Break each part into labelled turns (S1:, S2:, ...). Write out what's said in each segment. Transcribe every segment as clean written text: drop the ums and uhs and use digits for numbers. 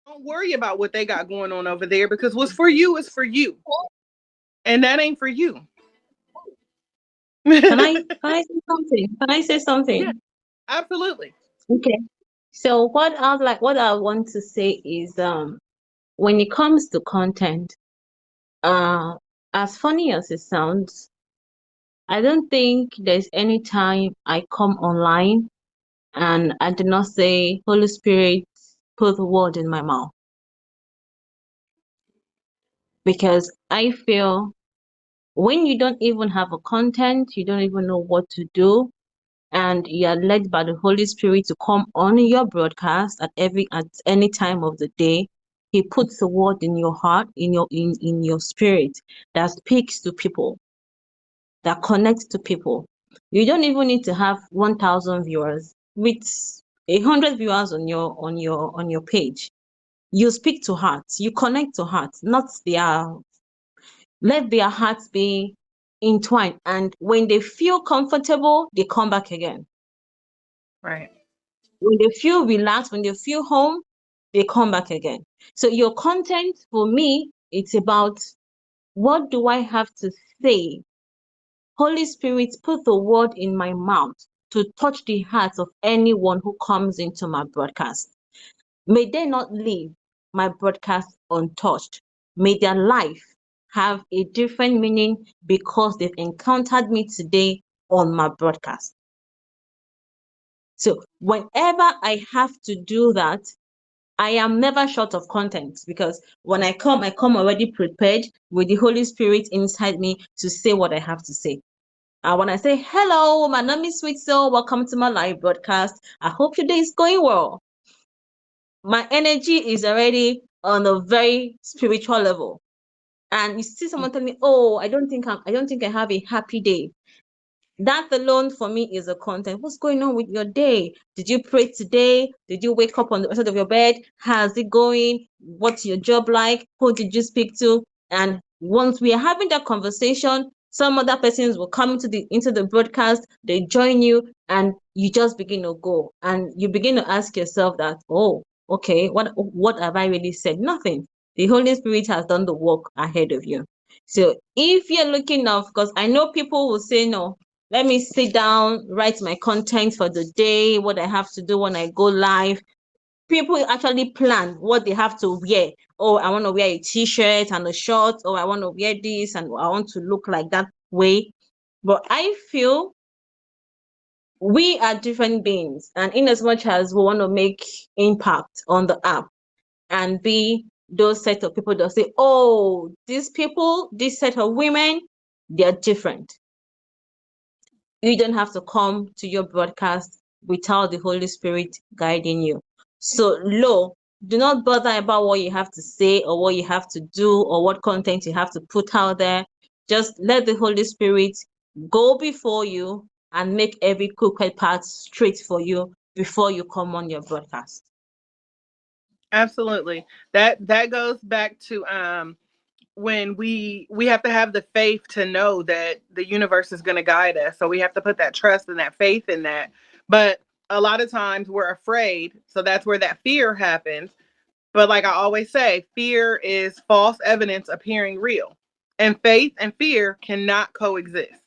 S1: Don't worry about what they got going on over there because what's for you is for you. And that ain't for you.
S2: Can I say something? Can I say
S1: Yeah,
S2: something?
S1: absolutely.
S2: Okay. So what I want to say is when it comes to content, uh as funny as it sounds, I don't think there's any time I come online and I do not say, Holy Spirit, put the word in my mouth. Because I feel when you don't even have a content, you don't even know what to do, and you are led by the Holy Spirit to come on your broadcast at any time of the day. He puts a word in your heart, in your spirit that speaks to people, that connects to people. You don't even need to have 1,000 viewers. With 100 viewers on your page, you speak to hearts, you connect to hearts, not their let their hearts be entwined. And when they feel comfortable, they come back again.
S1: Right.
S2: When they feel relaxed, when they feel home, they come back again. So your content for me, it's about what do I have to say? Holy Spirit, put the word in my mouth to touch the hearts of anyone who comes into my broadcast. May they not leave my broadcast untouched. May their life have a different meaning because they've encountered me today on my broadcast. So whenever I have to do that, I am never short of content because when I come already prepared with the Holy Spirit inside me to say what I have to say. And when I say, hello, my name is Sweet Soul, welcome to my live broadcast. I hope your day is going well. My energy is already on a very spiritual level. And you see someone tell me, oh, I don't think I have a happy day. That alone for me is a content. What's going on with your day? Did you pray today? Did you wake up on the side of your bed? How's it going? What's your job like? Who did you speak to? And once we are having that conversation, some other persons will come into the broadcast, they join you, and you just begin to go. And you begin to ask yourself that, oh, okay, what have I really said? Nothing. The Holy Spirit has done the work ahead of you. So if you're looking off, because I know people will say, no, let me sit down, write my content for the day, what I have to do when I go live. People actually plan what they have to wear. Oh, I want to wear a t-shirt and a short, or I want to wear this and I want to look like that way. But I feel we are different beings, and in as much as we want to make impact on the app and be those set of people that say, oh, these people, this set of women, they're different. You don't have to come to your broadcast without the Holy Spirit guiding you. So, lo, do not bother about what you have to say or what you have to do or what content you have to put out there. Just let the Holy Spirit go before you and make every crooked path straight for you before you come on your broadcast.
S1: Absolutely. That goes back to when we have to have the faith to know that the universe is going to guide us. So we have to put that trust and that faith in that. But a lot of times we're afraid, so that's where that fear happens. But like I always say, fear is false evidence appearing real. And faith and fear cannot coexist.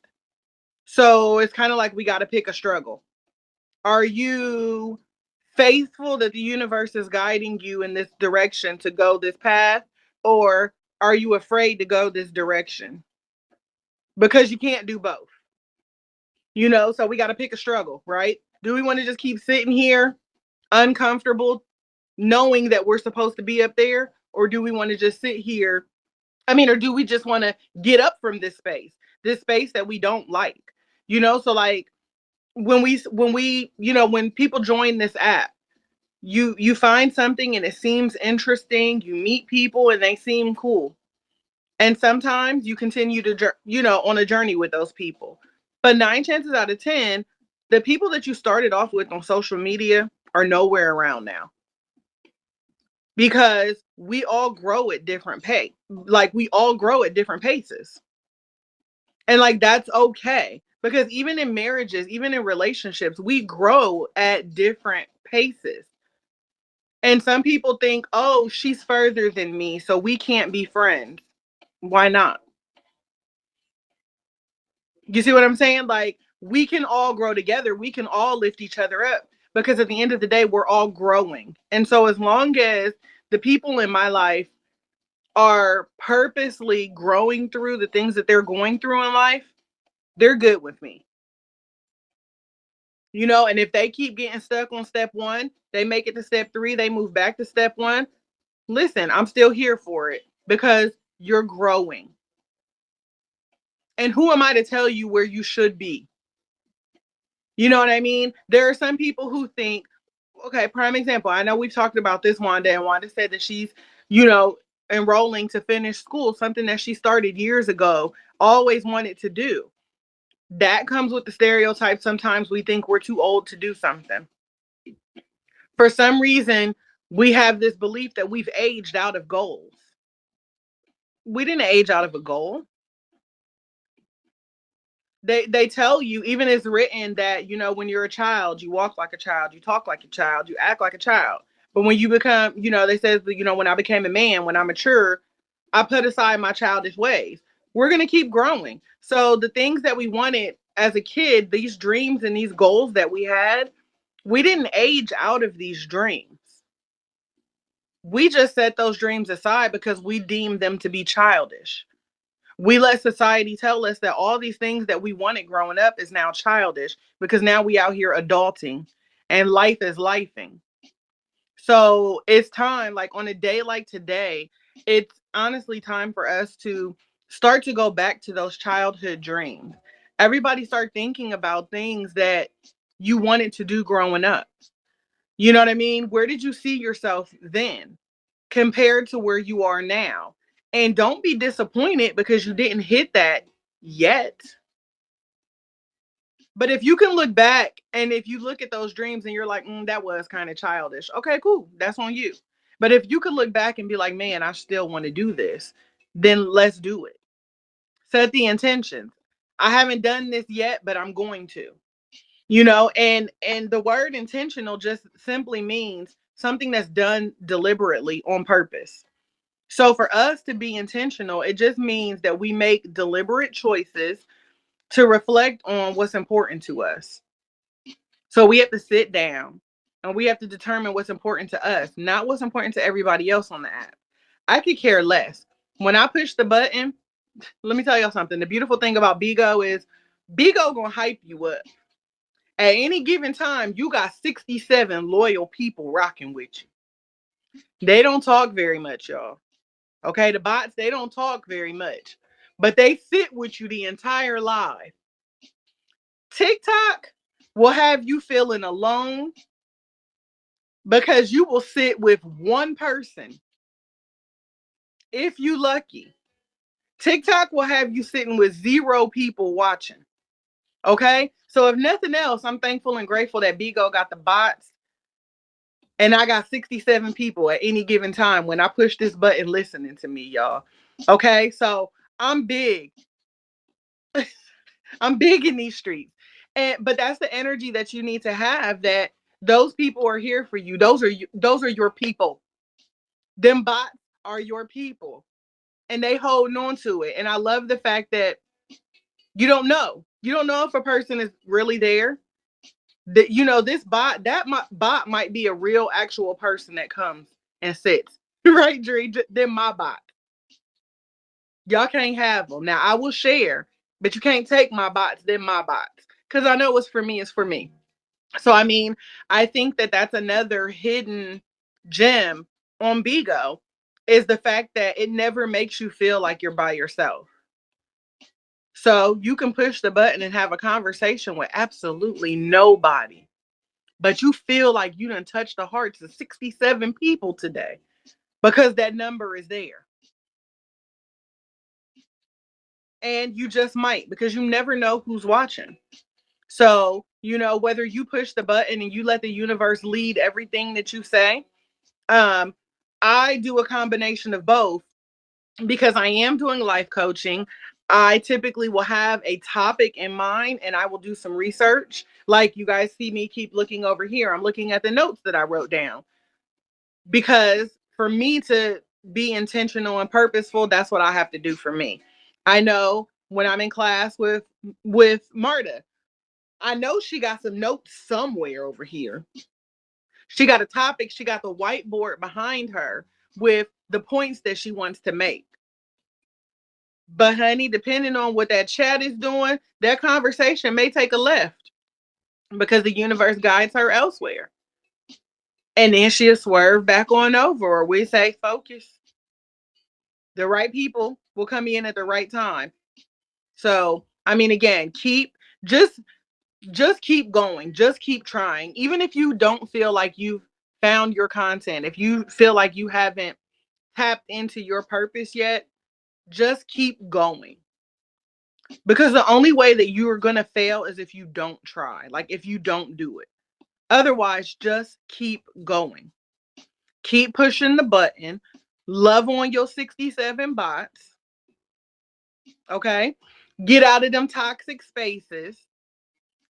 S1: So it's kind of like we got to pick a struggle. Are you faithful that the universe is guiding you in this direction to go this path? Or are you afraid to go this direction? Because you can't do both. So we got to pick a struggle, right? Do we want to just keep sitting here uncomfortable, knowing that we're supposed to be up there? Or do we want to just sit here? Or do we just want to get up from this space that we don't like? So like when people join this app, you find something and it seems interesting, you meet people and they seem cool, and sometimes you continue to on a journey with those people, but 9 chances out of 10, the people that you started off with on social media are nowhere around now, because we all grow at different pace. Like, we all grow at different paces, and like that's okay, because even in marriages, even in relationships, we grow at different paces. And some people think, oh, she's further than me, so we can't be friends. Why not? You see what I'm saying? Like, we can all grow together. We can all lift each other up because at the end of the day, we're all growing. And so, as long as the people in my life are purposely growing through the things that they're going through in life, they're good with me. And if they keep getting stuck on step one, they make it to step three, they move back to step one. Listen, I'm still here for it because you're growing. And who am I to tell you where you should be? You know what I mean? There are some people who think, okay, prime example. I know we've talked about this one day, and Wanda said that she's, you know, enrolling to finish school, something that she started years ago, always wanted to do. That comes with the stereotype. Sometimes we think we're too old to do something. For some reason, we have this belief that we've aged out of goals. We didn't age out of a goal. They tell you, even it's written that, when you're a child, you walk like a child, you talk like a child, you act like a child. But when you become, they says, when I became a man, when I mature, I put aside my childish ways. We're going to keep growing. So the things that we wanted as a kid, these dreams and these goals that we had, we didn't age out of these dreams. We just set those dreams aside because we deemed them to be childish. We let society tell us that all these things that we wanted growing up is now childish because now we out here adulting and life is lifing. So it's time, like on a day like today, it's honestly time for us to start to go back to those childhood dreams. Everybody start thinking about things that you wanted to do growing up. You know what I mean? Where did you see yourself then compared to where you are now? And don't be disappointed because you didn't hit that yet. But if you can look back and if you look at those dreams and you're like, that was kind of childish. Okay, cool. That's on you. But if you could look back and be like, man, I still want to do this, then let's do it. Set the intentions. I haven't done this yet, but I'm going to. And the word intentional just simply means something that's done deliberately on purpose. So for us to be intentional, it just means that we make deliberate choices to reflect on what's important to us. So we have to sit down and we have to determine what's important to us, not what's important to everybody else on the app. I could care less. When I push the button, let me tell y'all something. The beautiful thing about Bigo is Bigo gonna hype you up. At any given time, you got 67 loyal people rocking with you. They don't talk very much, y'all. Okay, the bots, they don't talk very much, but they sit with you the entire live. TikTok will have you feeling alone because you will sit with one person if you lucky. TikTok will have you sitting with zero people watching. Okay? So if nothing else, I'm thankful and grateful that Bigo got the bots and I got 67 people at any given time when I push this button listening to me, y'all. Okay? So I'm big. I'm big in these streets. But that's the energy that you need to have, that those people are here for you. Those are your people. Them bots are your people. And they holding on to it. And I love the fact that you don't know. You don't know if a person is really there. That this bot, bot might be a real actual person that comes and sits. Right, Dree? Then my bot. Y'all can't have them. Now I will share, but you can't take my bots, then my bots. Because I know what's for me is for me. So I mean, I think that that's another hidden gem on Bigo, is the fact that it never makes you feel like you're by yourself. So you can push the button and have a conversation with absolutely nobody, but you feel like you done touched the hearts of 67 people today because that number is there. And you just might, because you never know who's watching. So, whether you push the button and you let the universe lead everything that you say, um, I do a combination of both because I am doing life coaching. I typically will have a topic in mind and I will do some research. Like you guys see me keep looking over here. I'm looking at the notes that I wrote down. because for me to be intentional and purposeful, that's what I have to do for me. I know when I'm in class with Marta, I know she got some notes somewhere over here. She got a topic, she got the whiteboard behind her with the points that she wants to make. But honey, depending on what that chat is doing, that conversation may take a left because the universe guides her elsewhere. And then she'll swerve back on over, or we say, focus. The right people will come in at the right time. So, I mean, again, just just keep going, just keep trying. Even if you don't feel like you've found your content, if you feel like you haven't tapped into your purpose yet, just keep going. Because the only way that you are going to fail is if you don't try, like if you don't do it. Otherwise, just keep going. Keep pushing the button. Love on your 67 bots. Okay? Get out of them toxic spaces.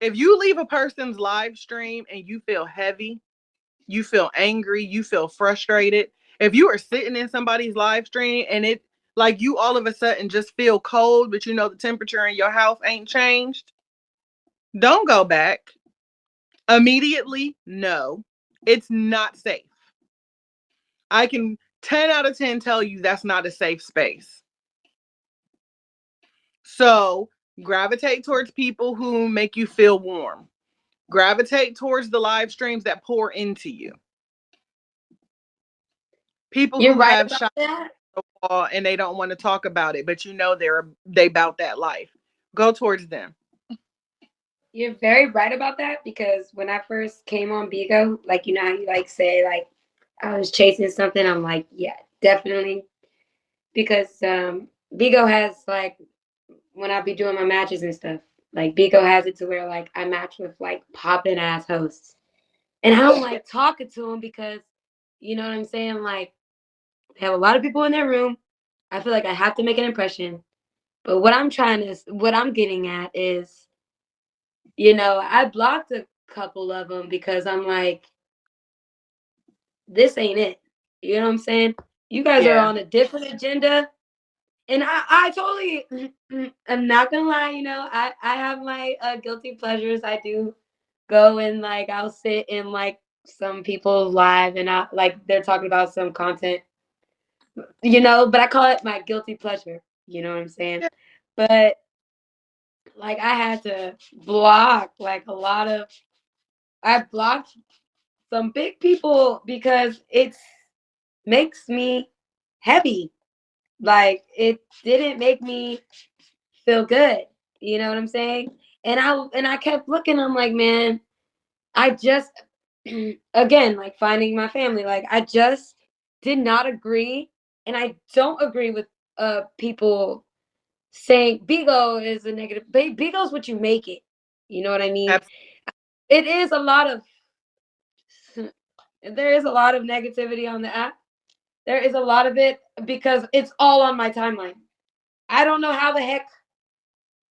S1: If you leave a person's live stream and you feel heavy, you feel angry, you feel frustrated, if you are sitting in somebody's live stream and it like you all of a sudden just feel cold, but you know the temperature in your house ain't changed, don't go back. Immediately, no. It's not safe. I can 10 out of 10 tell you that's not a safe space. So, gravitate towards people who make you feel warm. Gravitate towards the live streams that pour into you. People
S3: You're
S1: who
S3: right
S1: have
S3: about
S1: shot
S3: that.
S1: the wall and they don't want to talk about it, but you know they about that life. Go towards them.
S3: You're very right about that because when I first came on Bigo, like you know how you like say like I was chasing something, I'm like, yeah, definitely. Because Bigo has like when I be doing my matches and stuff, like Bigo has it to where like I match with like poppin' ass hosts. And I don't like talking to them because you know what I'm saying? Like they have a lot of people in their room. I feel like I have to make an impression. But what I'm getting at is, you know, I blocked a couple of them because I'm like, this ain't it. You know what I'm saying? You guys are
S1: Yeah.
S3: on a different agenda. And I totally, I'm not gonna lie, you know, I have my guilty pleasures. I do go and like, I'll sit in like some people's live and I like, they're talking about some content, you know, but I call it my guilty pleasure. You know what I'm saying?
S1: Yeah.
S3: But like, I had to block like a lot of, I blocked some big people because it makes me heavy. Like it didn't make me feel good. You know what I'm saying? And I kept looking. I'm like, man, I just again like finding my family. Like I just did not agree, and I don't agree with people saying Bigo is a negative. Bigo's what you make it. You know what I mean?
S1: Absolutely.
S3: It is a lot of there is a lot of negativity on the app. There is a lot of it because it's all on my timeline. I don't know how the heck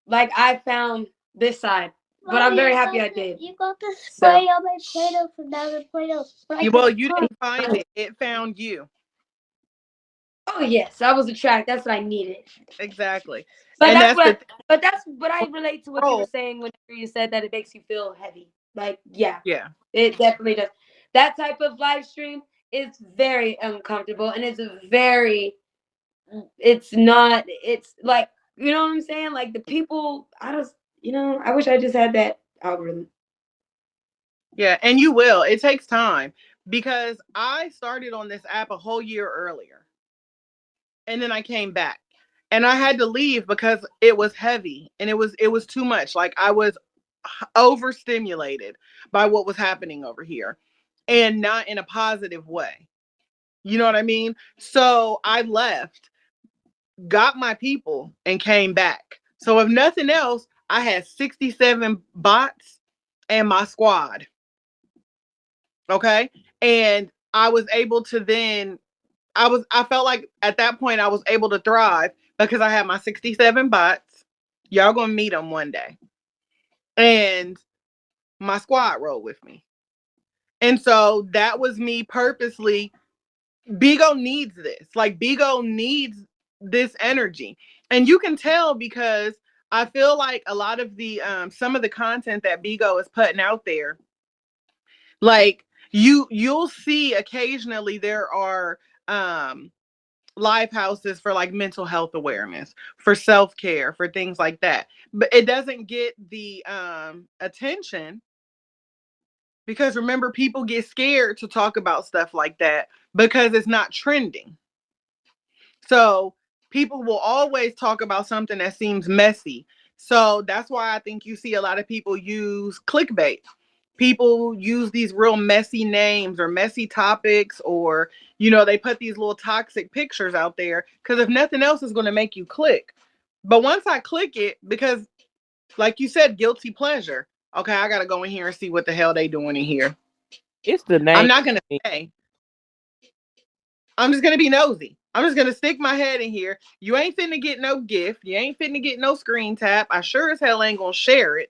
S3: like I found this side, but I'm very happy I did.
S4: You got the
S3: So,
S4: spray on my Play-Doh from now on Play-Doh.
S1: Well, you didn't find it. It found you.
S3: oh yes, I was a track. That's what I needed.
S1: Exactly.
S3: But
S1: And
S3: that's
S1: that's the
S3: what.
S1: thing.
S3: But that's what I relate to what you were
S1: Role.
S3: saying whenever you said that it makes you feel heavy. Like yeah,
S1: Yeah.
S3: it definitely does. That type of live stream is very uncomfortable and it's very. It's not. It's like you know what I'm saying. Like the people. I just you know. I wish I just had that algorithm.
S1: Yeah. And you will. It takes time because I started on this app a whole year earlier. And then I came back. And I had to leave because it was heavy and it was too much. Like I was overstimulated by what was happening over here and not in a positive way. You know what I mean? So I left, got my people, and came back. So if nothing else, I had 67 bots and my squad. Okay. And I was able to then I felt like at that point I was able to thrive because I had my 67 bots. Y'all gonna meet them one day. And my squad rolled with me. And so that was me purposely Bigo needs this. Like Bigo needs this energy. And you can tell because I feel like a lot of the some of the content that Bigo is putting out there, like you'll see occasionally there are live houses for like mental health awareness, for self-care, for things like that. But it doesn't get the attention because remember people get scared to talk about stuff like that because it's not trending. So people will always talk about something that seems messy. So that's why I think you see a lot of people use clickbait. People use these real messy names or messy topics, or, they put these little toxic pictures out there because if nothing else is going to make you click. But once I click it, because like you said, guilty pleasure. Okay, I got to go in here and see what the hell they doing in here.
S5: It's the
S1: I'm
S5: name.
S1: not going to say. I'm just gonna be nosy. I'm just gonna stick my head in here. You ain't finna get no gift. You ain't finna get no screen tap. I sure as hell ain't gonna share it.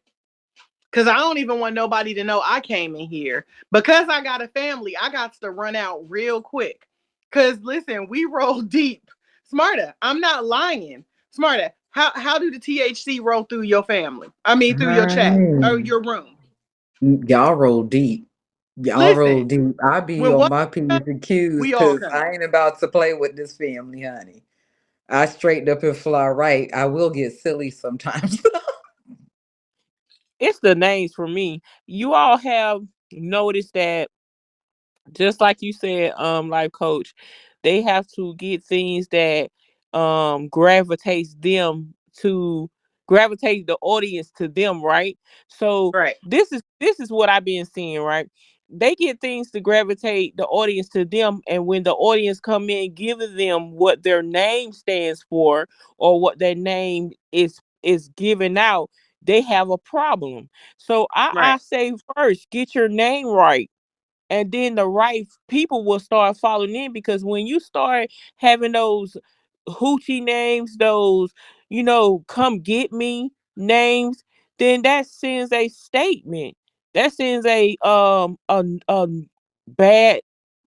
S1: Cause I don't even want nobody to know I came in here. Because I got a family, I got to run out real quick. Cause listen, we roll deep. Smarta, I'm not lying. Smarta, how do the THC roll through your family? I mean through your chat or
S6: Honey,
S1: your room.
S6: y'all roll deep. Y'all roll
S1: Listen,
S6: deep. I be
S1: when
S6: on
S1: one
S6: my P's and Q's
S1: we all
S6: because
S1: come.
S6: I ain't about to play with this family, honey. I straighten up and fly right. I will get silly sometimes.
S5: It's the names for me. You all have noticed that, just like you said, life coach, they have to get things that gravitates them to gravitate the audience to them, right? So
S1: Right,
S5: this is what I've been seeing, right? They get things to gravitate the audience to them, and when the audience come in giving them what their name stands for or what their name is giving out, they have a problem. So I
S1: right,
S5: say first, get your name right, and then the right people will start falling in, because when you start having those hoochie names, those, come get me names, then that sends a statement, that sends a bad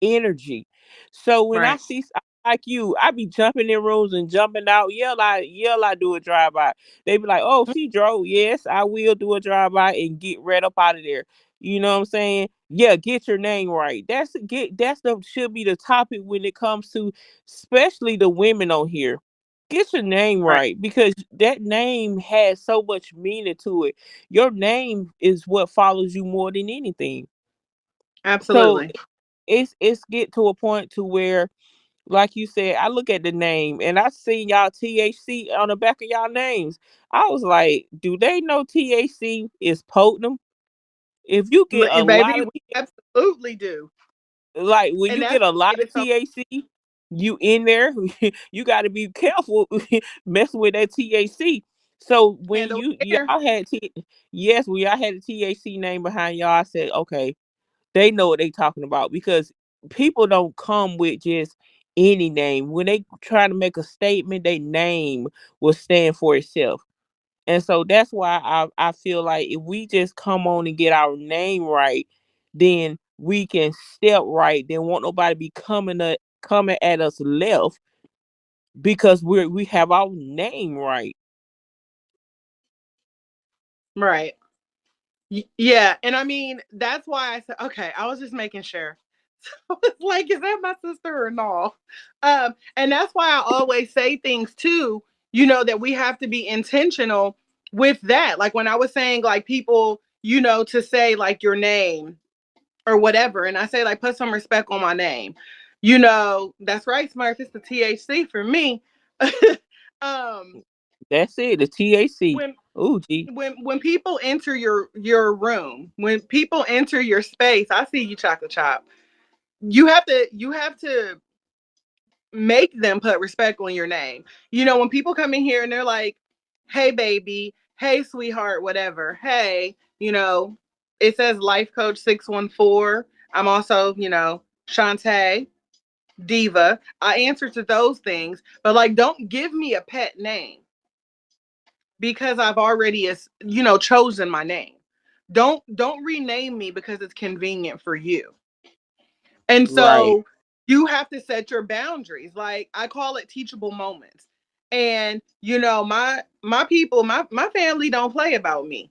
S5: energy. So when I
S1: right,
S5: see like you, I be jumping in rooms and jumping out. I do a drive by. They be like, "Oh, she drove." Yes, I will do a drive by and get right up out of there. You know what I'm saying? Yeah, get your name right. That's the should be the topic when it comes to, especially the women on here. Get your name
S1: right.
S5: right, because that name has so much meaning to it. Your name is what follows you more than anything. So
S1: Absolutely.
S5: it's get to a point to where, like you said, I look at the name and I seen y'all THC on the back of y'all names. I was like, do they know THC is potent? If you get a
S1: Baby,
S5: lot
S1: we
S5: of
S1: absolutely do.
S5: like when
S1: And
S5: you
S1: that's
S5: get a
S1: what
S5: lot
S1: made
S5: of
S1: it so
S5: THC, you in there, you got to be careful messing with that THC. So when
S1: handle
S5: you
S1: air.
S5: y'all had yes, when y'all had a THC name behind y'all, I said, okay, they know what they talking about, because people don't come with just any name. When they try to make a statement, they name will stand for itself. And so that's why I feel like if we just come on and get our name right, then we can step right. Then won't nobody be coming at us left, because we have our name right.
S1: Right. Yeah. And I mean, that's why I said, okay, I was just making sure. I was like, is that my sister or no? And that's why I always say things too, that we have to be intentional with that. Like when I was saying, like, people, to say like your name or whatever. And I say, like, put some respect on my name. That's right, Smurf. It's the THC for me. um,
S5: That's it. The THC.
S1: when
S5: Ooh, gee.
S1: when people enter your room, when people enter your space, I see you, chocolate chop. You have to make them put respect on your name. When people come in here and they're like, "Hey, baby. Hey, sweetheart. Whatever. Hey, it says Life Coach 614. I'm also, Shantae, Diva. I answer to those things, but like, don't give me a pet name because I've already, chosen my name. Don't rename me because it's convenient for you. And
S5: Right.
S1: so You have to set your boundaries. Like, I call it teachable moments. And you know, my people, my family don't play about me.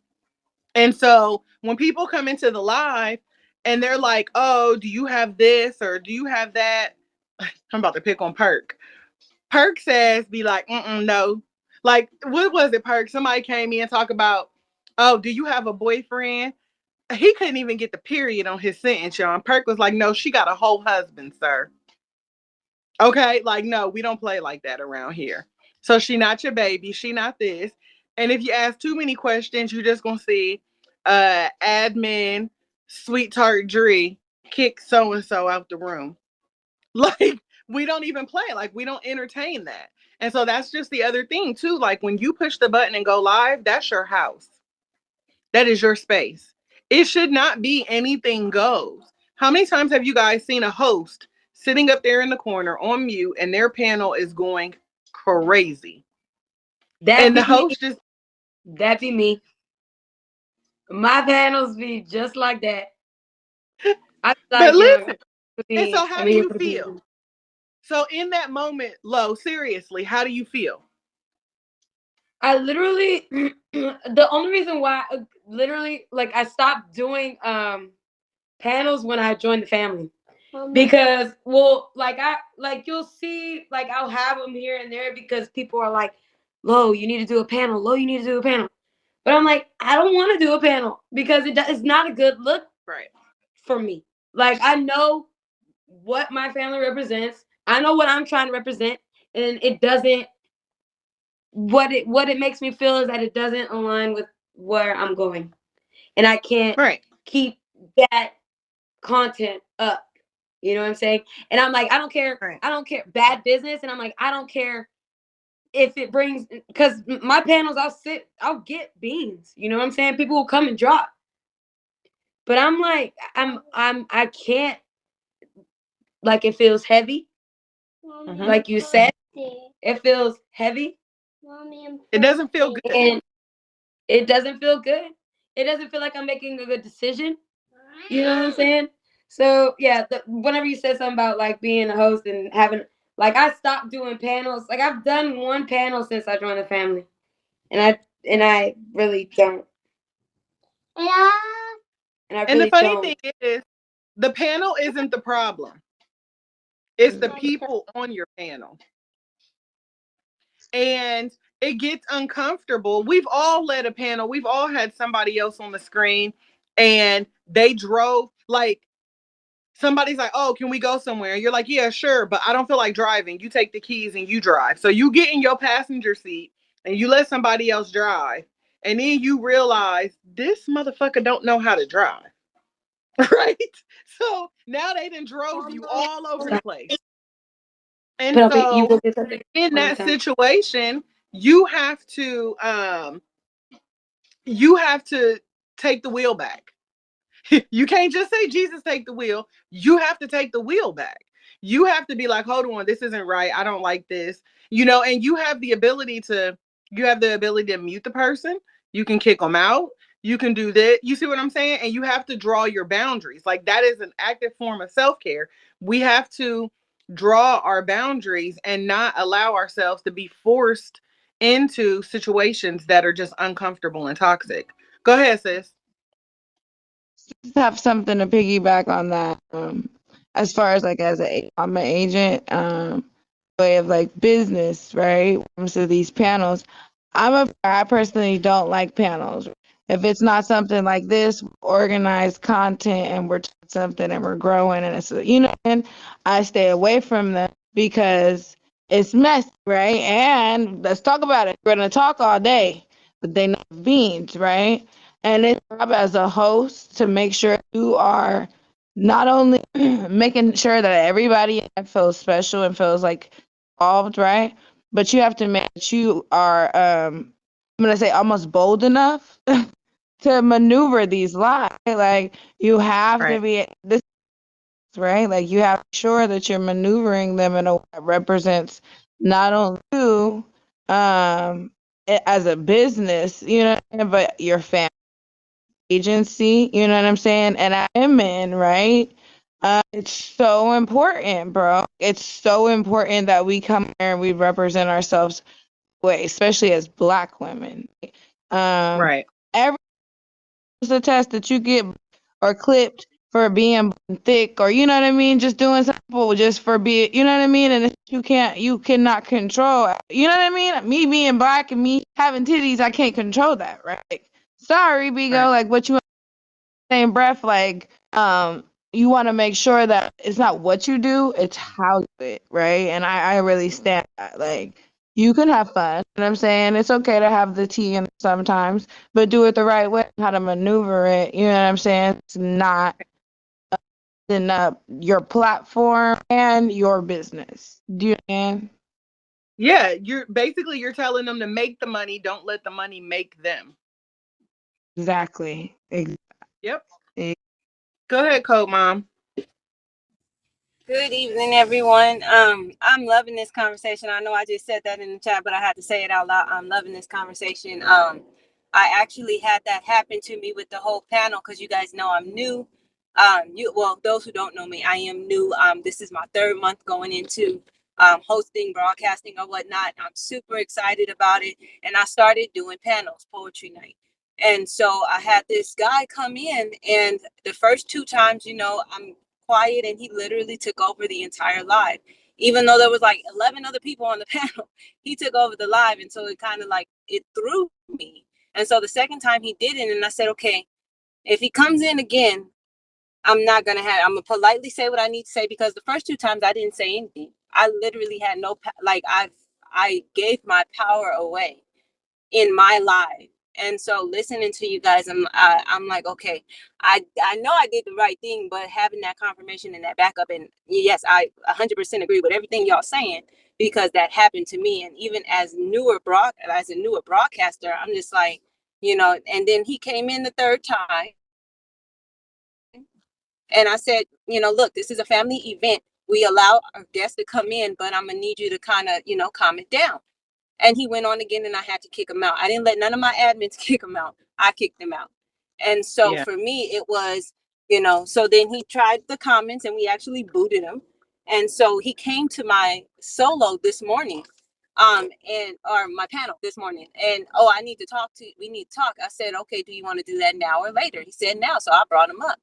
S1: And so when people come into the live and they're like, "Oh, do you have this or do you have that?" I'm about to pick on Perk. Perk says, "Be like, no." Like, what was it, Perk? Somebody came in and talk about, "Oh, do you have a boyfriend?" He couldn't even get the period on his sentence, y'all. Perk was like, "No, she got a whole husband, sir." Okay, like, no, we don't play like that around here. So she not your baby, she not this. And if you ask too many questions, you're just gonna see admin sweet tart Dree kick so and so out the room. Like, we don't even play, like we don't entertain that. And so that's just the other thing too. Like, when you push the button and go live, that's your house. That is your space. It should not be anything goes. How many times have you guys seen a host sitting up there in the corner on mute and their panel is going crazy?
S3: That
S1: And the
S3: be me.
S1: host just,
S3: That be me. My panels be just like that. I be
S1: but
S3: like,
S1: listen, and so
S3: please,
S1: how
S3: I'm
S1: do
S3: here
S1: you
S3: for the
S1: feel?
S3: people.
S1: So in that moment, Lo, seriously, how do you feel?
S3: I literally, the only reason why, literally, like, I stopped doing panels when I joined the family. Because, well, like you'll see, like, I'll have them here and there because people are like, Lo, you need to do a panel. Lo, you need to do a panel. But I'm like, I don't want to do a panel because it's not a good look
S1: Right.
S3: for me. Like, I know what my family represents. I know what I'm trying to represent, and it doesn't. What it makes me feel is that it doesn't align with where I'm going, and I can't
S1: Right.
S3: keep that content up. You know what I'm saying? And I'm like, I don't care.
S1: Right.
S3: I don't care. Bad business, and I'm like, I don't care if it brings, because my panels, I'll get beans. You know what I'm saying? People will come and drop, but I'm like, I can't. Like, it feels heavy.
S1: Mhm.
S3: Like you said, it feels heavy,
S1: It doesn't feel good.
S3: and it doesn't feel good. It doesn't feel like I'm making a good decision. You know what I'm saying? So yeah, whenever you said something about like being a host and having, like, I stopped doing panels. Like, I've done one panel since I joined the family, and I really don't. And I
S1: And the
S3: really
S1: funny thing
S3: don't.
S1: is, the panel isn't the problem. It's the
S3: Mhm.
S1: people on your panel. And it gets uncomfortable. We've all led a panel. We've all had somebody else on the screen and they drove, like, somebody's like, "Oh, can we go somewhere?" You're like, "Yeah, sure, but I don't feel like driving." You take the keys and you drive. So you get in your passenger seat and you let somebody else drive. And then you realize this motherfucker don't know how to drive. Right? So now they done drove you all over the place. And
S3: Penelope, you
S1: so
S3: will get something
S1: in
S3: one
S1: that
S3: time.
S1: situation, you have to you have to take the wheel back. You can't just say, "Jesus, take the wheel." You have to take the wheel back. You have to be like, "Hold on, this isn't right. I don't like this." And you have the ability to mute the person. You can kick them out. You can do that. You see what I'm saying? And you have to draw your boundaries. Like, that is an active form of self-care. We have to draw our boundaries and not allow ourselves to be forced into situations that are just uncomfortable and toxic. Go ahead, sis.
S7: Just have something to piggyback on that. As far as like I'm an agent, way of like business, right? When it comes to these panels, I personally don't like panels. If it's not something like this, organized content, and we're doing something and we're growing, and and I stay away from them because it's messy, right? And let's talk about it. We're gonna talk all day, but they know beans, right? And it's your job as a host to make sure you are not only making sure that everybody feels special and feels like involved, right? But you have to make sure you are, I'm gonna say, almost bold enough to maneuver these lines. Like, you have to
S1: Right.
S7: be this, right? Like, you have to be sure that you're maneuvering them in a way that represents not only you, as a business, but your family, agency, you know what I'm saying? And women, right? It's so important, bro. It's so important that we come here and we represent ourselves, especially as Black women.
S1: Right.
S7: Every a test that you get or clipped for being thick, or you know what I mean, just doing something just for being, you know what I mean, and you cannot control, you know what I mean. Me being Black and me having titties, I can't control that, right? Like, sorry, Bigo,
S1: Right.
S7: like what you same breath, like you want to make sure that it's not what you do, it's how you do it, right? And I really stand by that. Like, you can have fun, you know what I'm saying? It's okay to have the tea in sometimes, but do it the right way, how to maneuver it, you know what I'm saying? It's not in your platform and your business. Do you understand?
S1: Yeah, you're telling them to make the money, don't let the money make them.
S7: Exactly.
S1: Yep.
S7: Exactly.
S1: Go ahead, Code Mom.
S8: Good evening, everyone. I'm loving this conversation. I know I just said that in the chat, but I had to say it out loud. I'm loving this conversation. I actually had that happen to me with the whole panel because you guys know I'm new. Those who don't know me, I am new. This is my third month going into hosting, broadcasting, or whatnot. I'm super excited about it, and I started doing panels, poetry night. And so I had this guy come in, and the first two times, I'm quiet, and he literally took over the entire live, even though there was like 11 other people on the panel. He took over the live, and so it kind of like it threw me. And so the second time he did it, and I said, okay, if he comes in again, I'm gonna politely say what I need to say, because the first two times I didn't say anything. I literally had I gave my power away in my life. And so listening to you guys, I'm like, okay, I know I did the right thing, but having that confirmation and that backup, and yes, I 100% agree with everything y'all saying, because that happened to me. And even as a newer broadcaster, I'm just like, and then he came in the third time, and I said, look, this is a family event. We allow our guests to come in, but I'm gonna need you to kind of, calm it down. And he went on again, and I had to kick him out. I didn't let none of my admins kick him out. I kicked him out. And so
S1: Yeah.
S8: for me, it was, so then he tried the comments, and we actually booted him. And so he came to my solo this morning, or my panel this morning. And, oh, we need to talk. I said, okay, do you want to do that now or later? He said now. So I brought him up.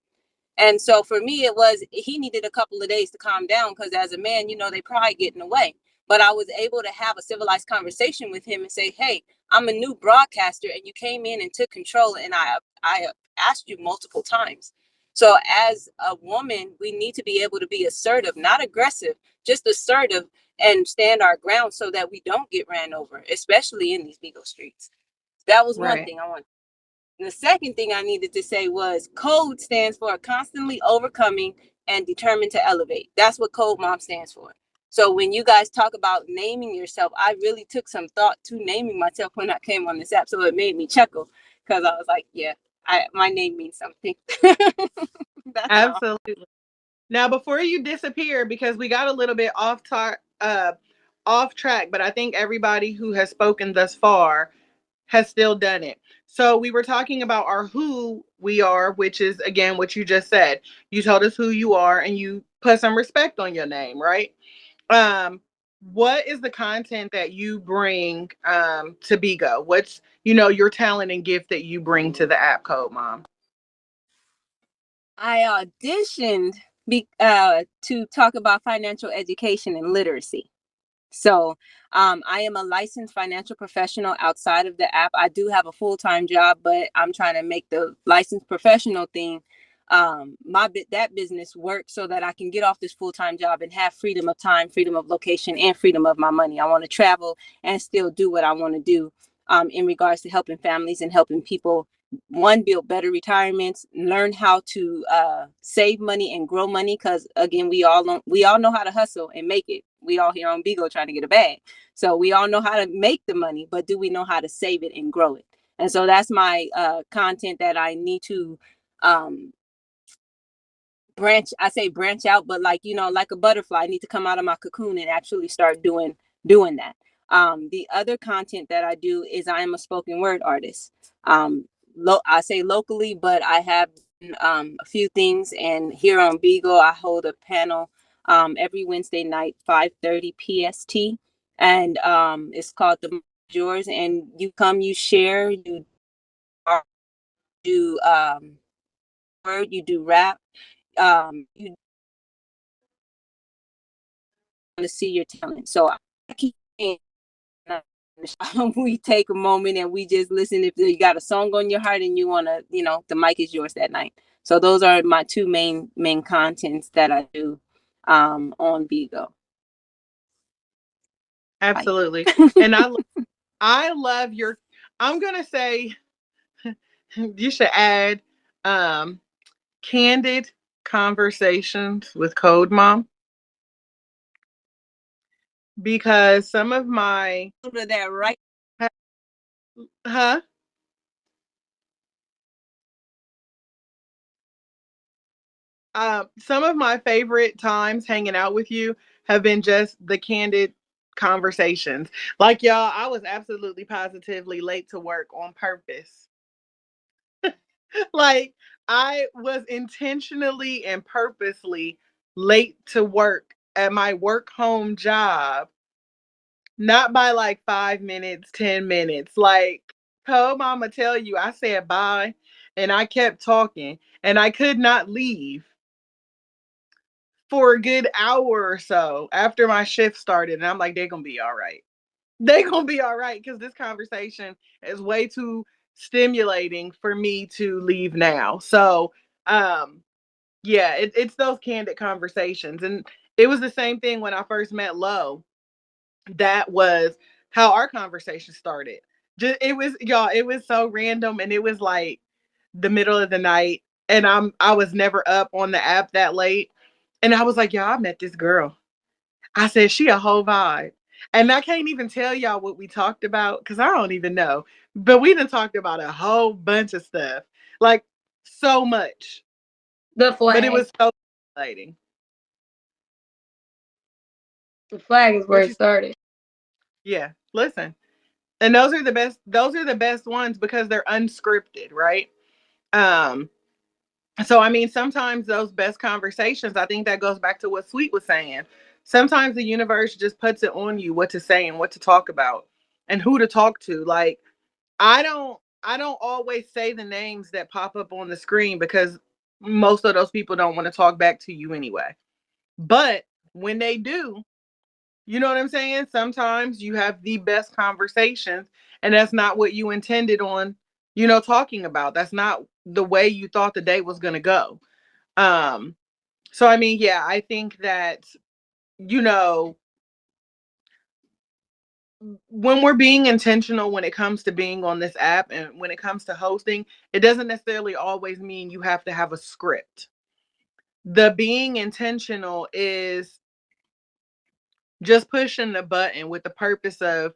S8: And so for me, he needed a couple of days to calm down, because as a man, they probably get in the way. But I was able to have a civilized conversation with him and say, hey, I'm a new broadcaster, and you came in and took control, and I asked you multiple times. So as a woman, we need to be able to be assertive, not aggressive, just assertive, and stand our ground so that we don't get ran over, especially in these Beagle streets. That was one
S1: Right.
S8: thing I wanted. The second thing I needed to say was CODE stands for constantly overcoming and determined to elevate. That's what CODE Mom stands for. So when you guys talk about naming yourself, I really took some thought to naming myself when I came on this app. So it made me chuckle, because I was like, yeah, my name means something. That's all.
S1: Absolutely. Now, before you disappear, because we got a little bit off track, but I think everybody who has spoken thus far has still done it. So we were talking about our who we are, which is again what you just said. You told us who you are, and you put some respect on your name, right? Um, what is the content that you bring to Bigo? What's your talent and gift that you bring to the app, Code Mom?
S8: I auditioned to talk about financial education and literacy. So I am a licensed financial professional outside of the app. I do have a full-time job, but I'm trying to make the licensed professional thing, that business work, so that I can get off this full-time job and have freedom of time, freedom of location, and freedom of my money. I want to travel and still do what I want to do in regards to helping families and helping people, one, build better retirements, learn how to save money and grow money, because again, we all know how to hustle and make it. We all here on Bigo trying to get a bag, so we all know how to make the money, but do we know how to save it and grow it? And so that's my content that I need to branch out, but like like a butterfly, I need to come out of my cocoon and actually start doing that. The other content that I do is I am a spoken word artist. I say locally, but I have a few things. And here on Beagle, I hold a panel every Wednesday night, 5:30 PST, and it's called The Mic Is Yours. And you come, you share, you do word, you do rap, you want to see your talent. So I keep saying, we take a moment and we just listen. If you got a song on your heart and you want to, the mic is yours that night. So those are my two main contents that I do on Bigo.
S1: Absolutely. And I love your, I'm going to say you should add um candid conversations with Code Mom, because some of my
S8: That right.
S1: huh some of my favorite times hanging out with you have been just the candid conversations. Like, y'all, I was absolutely positively late to work on purpose. Like, I was intentionally and purposely late to work at my work home job, not by like 5 minutes, 10 minutes. Like, oh, mama tell you, I said bye and I kept talking and I could not leave for a good hour or so after my shift started. And I'm like, they're going to be all right. They're going to be all right, because this conversation is way too stimulating for me to leave now. So, yeah, it's those candid conversations. And it was the same thing when I first met Lo. That was how our conversation started. Just, it was, y'all, it was so random, and it was like the middle of the night, and I was never up on the app that late. And I was like, y'all, I met this girl. I said, she a whole vibe. And I can't even tell y'all what we talked about, because I don't even know. But we done talked about a whole bunch of stuff. Like, so much.
S3: The
S1: But it
S3: flag.
S1: was so exciting.
S3: The flag is where
S1: What
S3: it
S1: you
S3: started.
S1: Yeah, listen. And those are the best ones, because they're unscripted, right? Um, so I mean, sometimes those best conversations, I think that goes back to what Sweet was saying. Sometimes the universe just puts it on you what to say and what to talk about and who to talk to. Like, I don't always say the names that pop up on the screen, because most of those people don't want to talk back to you anyway. But when they do, you know what I'm saying? Sometimes you have the best conversations, and that's not what you intended on, talking about. That's not the way you thought the day was going to go. Um, so I mean, yeah, I think that, you know, when we're being intentional when it comes to being on this app and when it comes to hosting, it doesn't necessarily always mean you have to have a script. The being intentional is just pushing the button with the purpose of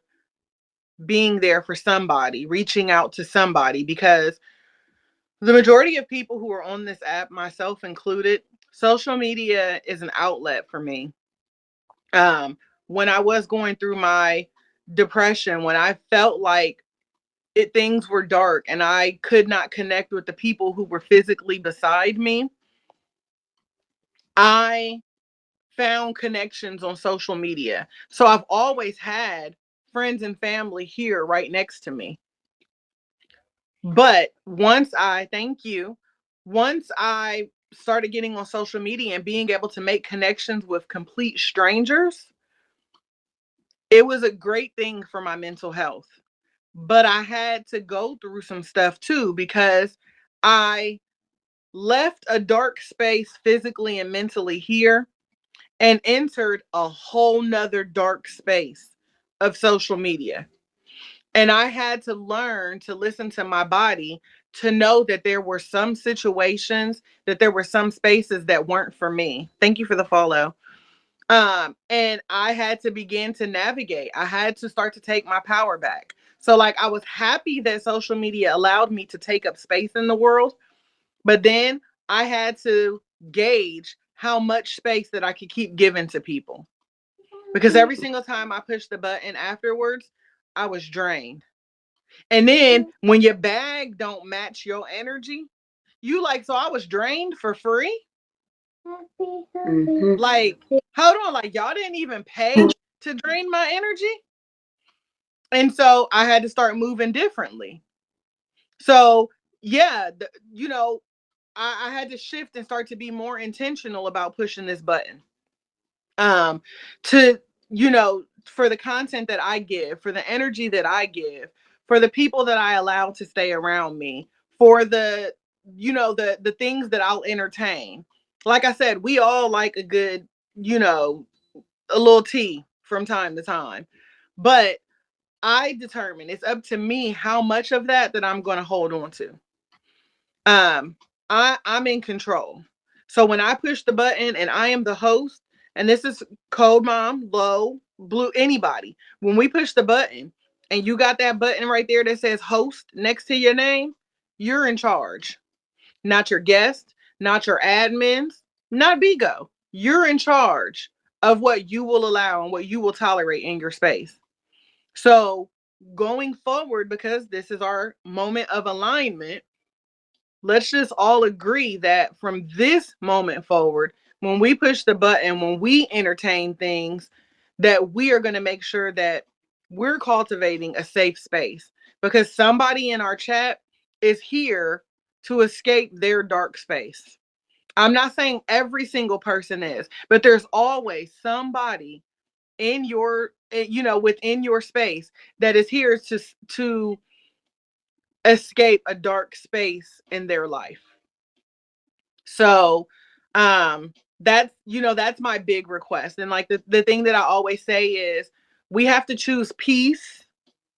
S1: being there for somebody, reaching out to somebody, because the majority of people who are on this app, myself included, social media is an outlet for me. When I was going through my depression, when I felt like things were dark and I could not connect with the people who were physically beside me, I found connections on social media. So I've always had friends and family here right next to me. But once I started getting on social media and being able to make connections with complete strangers, it was a great thing for my mental health. But I had to go through some stuff too, because I left a dark space physically and mentally here and entered a whole nother dark space of social media. And I had to learn to listen to my body, to know that there were some situations, that there were some spaces that weren't for me. Thank you for the follow. And I had to begin to navigate. I had to start to take my power back. So, like, I was happy that social media allowed me to take up space in the world, but then I had to gauge how much space that I could keep giving to people. Because every single time I pushed the button afterwards, I was drained. And then when your bag don't match your energy, You like, so I was drained for free?
S3: Mhm.
S1: Like, hold on, like y'all didn't even pay to drain my energy? And so I had to start moving differently. So yeah, I had to shift and start to be more intentional about pushing this button. To, for the content that I give, for the energy that I give, for the people that I allow to stay around me, for the things that I'll entertain. Like I said, we all like a good, a little tea from time to time. But I determine, it's up to me how much of that I'm going to hold on to. um I'm in control. So when I push the button and I am the host, and this is Code Mom, Low, Blue, anybody, when we push the button and you got that button right there that says host next to your name, you're in charge. Not your guest, not your admins, not Bigo. You're in charge of what you will allow and what you will tolerate in your space. So going forward, because this is our moment of alignment, let's just all agree that from this moment forward, when we push the button, when we entertain things, that we are going to make sure that we're cultivating a safe space, because somebody in our chat is here to escape their dark space. I'm not saying every single person is, but there's always somebody in your, within your space that is here to escape a dark space in their life. So that's my big request. And like the thing that I always say is, we have to choose peace,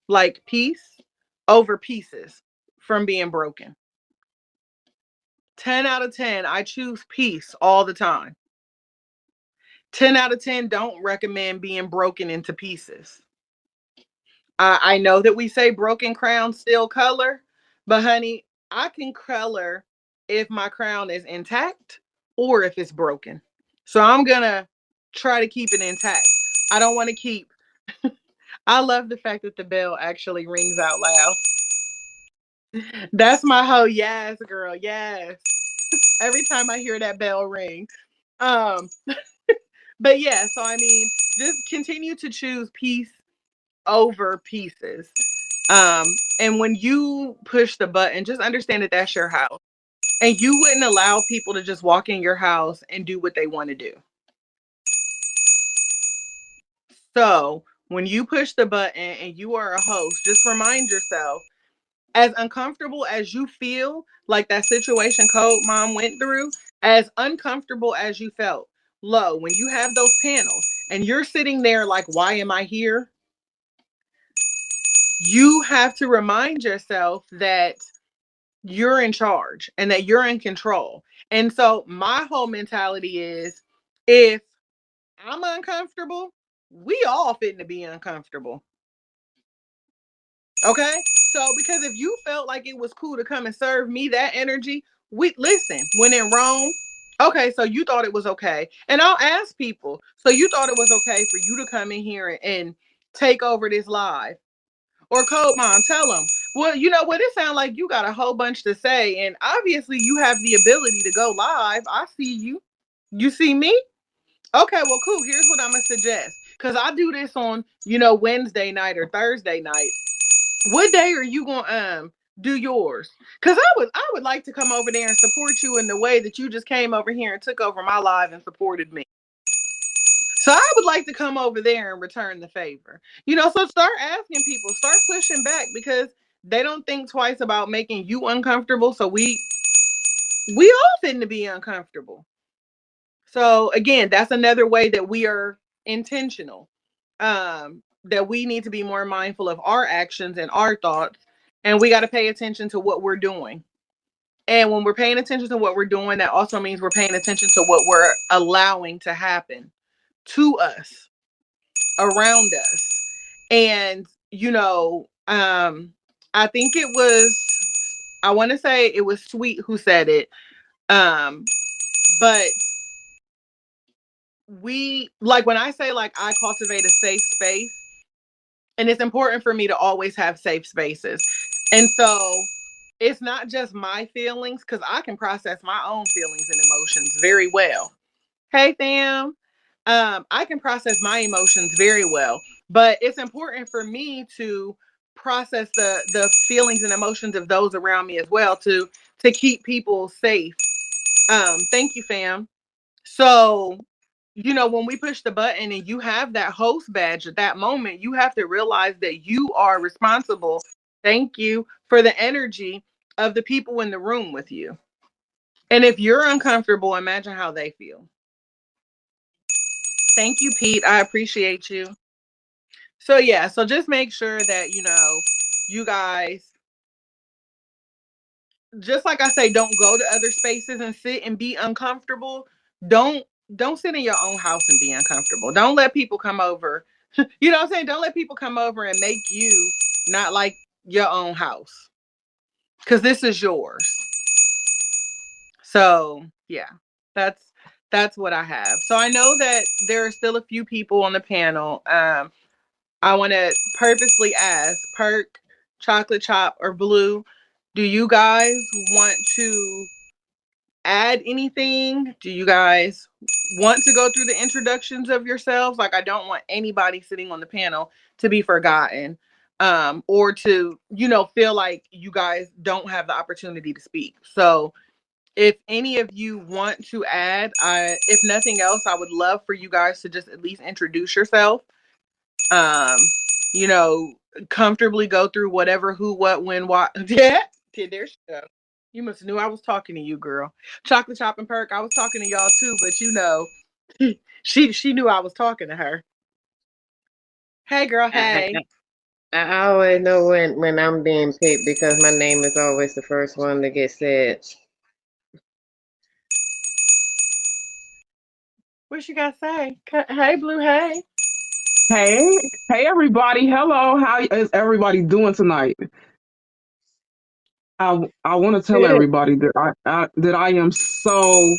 S1: like peace, over pieces from being broken. 10 out of 10, I choose peace all the time. 10 out of 10 don't recommend being broken into pieces. I know that we say broken crowns still color, but honey, I can color if my crown is intact or if it's broken. So I'm gonna try to keep it intact. I don't want to keep. I love the fact that the bell actually rings out loud. That's my whole yes, girl. Yes. Every time I hear that bell ring. Um, but yeah, so I mean, just continue to choose peace over pieces. And when you push the button, just understand that that's your house. And you wouldn't allow people to just walk in your house and do what they want to do. So when you push the button and you are a host, just remind yourself, as uncomfortable as you feel, like that situation Code Mom went through, as uncomfortable as you felt, low, when you have those panels and you're sitting there like, why am I here? You have to remind yourself that you're in charge and that you're in control. And so my whole mentality is, if I'm uncomfortable, we all fit to be uncomfortable. Okay? So because if you felt like it was cool to come and serve me that energy, we listen, when in Rome, okay, so you thought it was okay. And I'll ask people, so you thought it was okay for you to come in here and take over this live? Or Code Mom, tell them, well, you know what? It sounds like you got a whole bunch to say. And obviously, you have the ability to go live. I see you. You see me? Okay, well, cool. Here's what I'm going to suggest. Because I do this on, Wednesday night or Thursday night. What day are you going to do yours? Because I would like to come over there and support you in the way that you just came over here and took over my live and supported me. So I would like to come over there and return the favor. So start asking people, start pushing back, because they don't think twice about making you uncomfortable. So we all tend to be uncomfortable. So again, that's another way that we are intentional. That we need to be more mindful of our actions and our thoughts, and we got to pay attention to what we're doing. And when we're paying attention to what we're doing, that also means we're paying attention to what we're allowing to happen to us, around us. And I think it was, I want to say it was Sweet who said it. But we, like, when I say, like, I cultivate a safe space, and it's important for me to always have safe spaces. And so it's not just my feelings, because I can process my own feelings and emotions very well. Hey, fam. I can process my emotions very well, but it's important for me to process the feelings and emotions of those around me as well, to keep people safe. Thank you, fam. So, when we push the button and you have that host badge at that moment, you have to realize that you are responsible. Thank you for the energy of the people in the room with you. And if you're uncomfortable, imagine how they feel. Thank you, Pete. I appreciate you. So yeah, so just make sure that you guys, just like I say, don't go to other spaces and sit and be uncomfortable. Don't don't sit in your own house and be uncomfortable. Don't let people come over. You know what I'm saying? Don't let people come over and make you not like your own house, cuz this is yours. So, yeah. That's that's what I have. So I know that there are still a few people on the panel. I want to purposely ask Perk, Chocolate Chop, or Blue, do you guys want to add anything? Do you guys want to go through the introductions of yourselves? Like, I don't want anybody sitting on the panel to be forgotten, or to, feel like you guys don't have the opportunity to speak. So, if any of you want to add, if nothing else, I would love for you guys to just at least introduce yourself, um you know comfortably go through whatever, who, what, when, why. Yeah, there she go. You must have knew I was talking to you, girl. Chocolate Chop and Perk, I was talking to y'all too, but she knew I was talking to her. Hey, girl.
S9: I,
S1: Hey.
S9: I always know when I'm being picked because my name is always the first one to get said.
S1: What you got to say? Hey, Blue. Hey.
S10: Hey, hey everybody. Hello. How is everybody doing tonight? I want to tell
S9: Good.
S10: everybody that I am so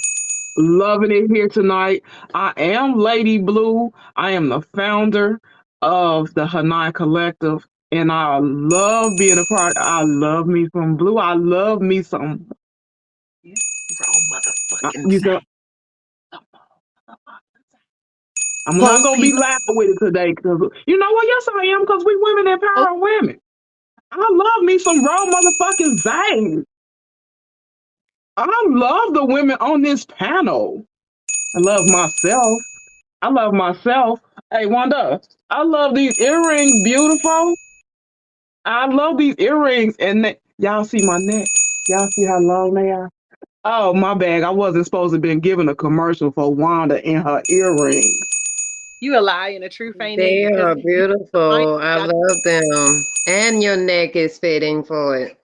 S10: loving it here tonight. I am Lady Blue. I am the founder of the Hanai Collective, and I love being a part. I love me some Blue. I love me some.
S1: Wrong motherfucking
S10: You
S1: say.
S10: know, I'm not
S1: Host
S10: gonna be
S1: people.
S10: loud with it today because you know what? Yes, I am because we women
S1: Oh,
S10: empower women. I love me some raw motherfucking zang. I love the women on this panel. I love myself. I love myself. Hey, Wanda, I love these earrings. Beautiful. I love these earrings. And y'all see my neck? Y'all see how long they are? Oh, my bad. I wasn't supposed to have been given a commercial for Wanda and her earrings.
S1: you a lie and a truth ain't in
S9: They
S1: you, because
S9: are beautiful. I love them. And your neck is fitting for it.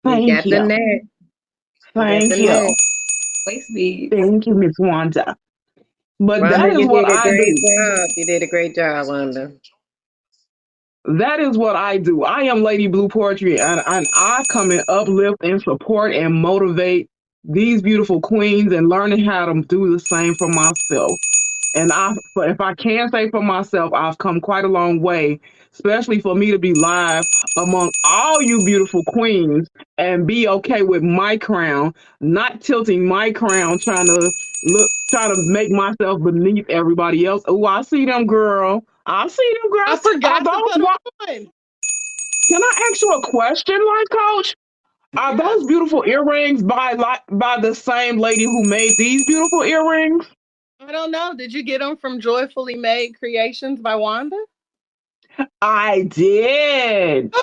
S9: You
S10: Thank
S9: got the
S10: you.
S9: neck. You got the
S10: Thank
S9: neck.
S10: you.
S3: Waist beads.
S10: Thank you, Miss Wanda. But
S9: Wanda,
S10: that is
S9: you
S10: what
S9: did a
S10: I
S9: great
S10: do.
S9: job. You did a great job, Wanda.
S10: That is what I do. I am Lady Blue Poetry, and I come and uplift and support and motivate these beautiful queens and learning how to do the same for myself. And if I can say for myself, I've come quite a long way, especially for me to be live among all you beautiful queens and be okay with my crown, not tilting my crown, trying to make myself beneath everybody else. Oh, I see them, girl. I see them,
S1: I
S10: girls. Are
S1: forgot to
S10: those
S1: put
S10: what?
S1: on.
S10: Can I ask you a question, life coach? Are
S1: Yes.
S10: those beautiful earrings by the same lady who made these beautiful earrings?
S1: I don't know. Did you get them from Joyfully Made Creations by Wanda?
S10: I did.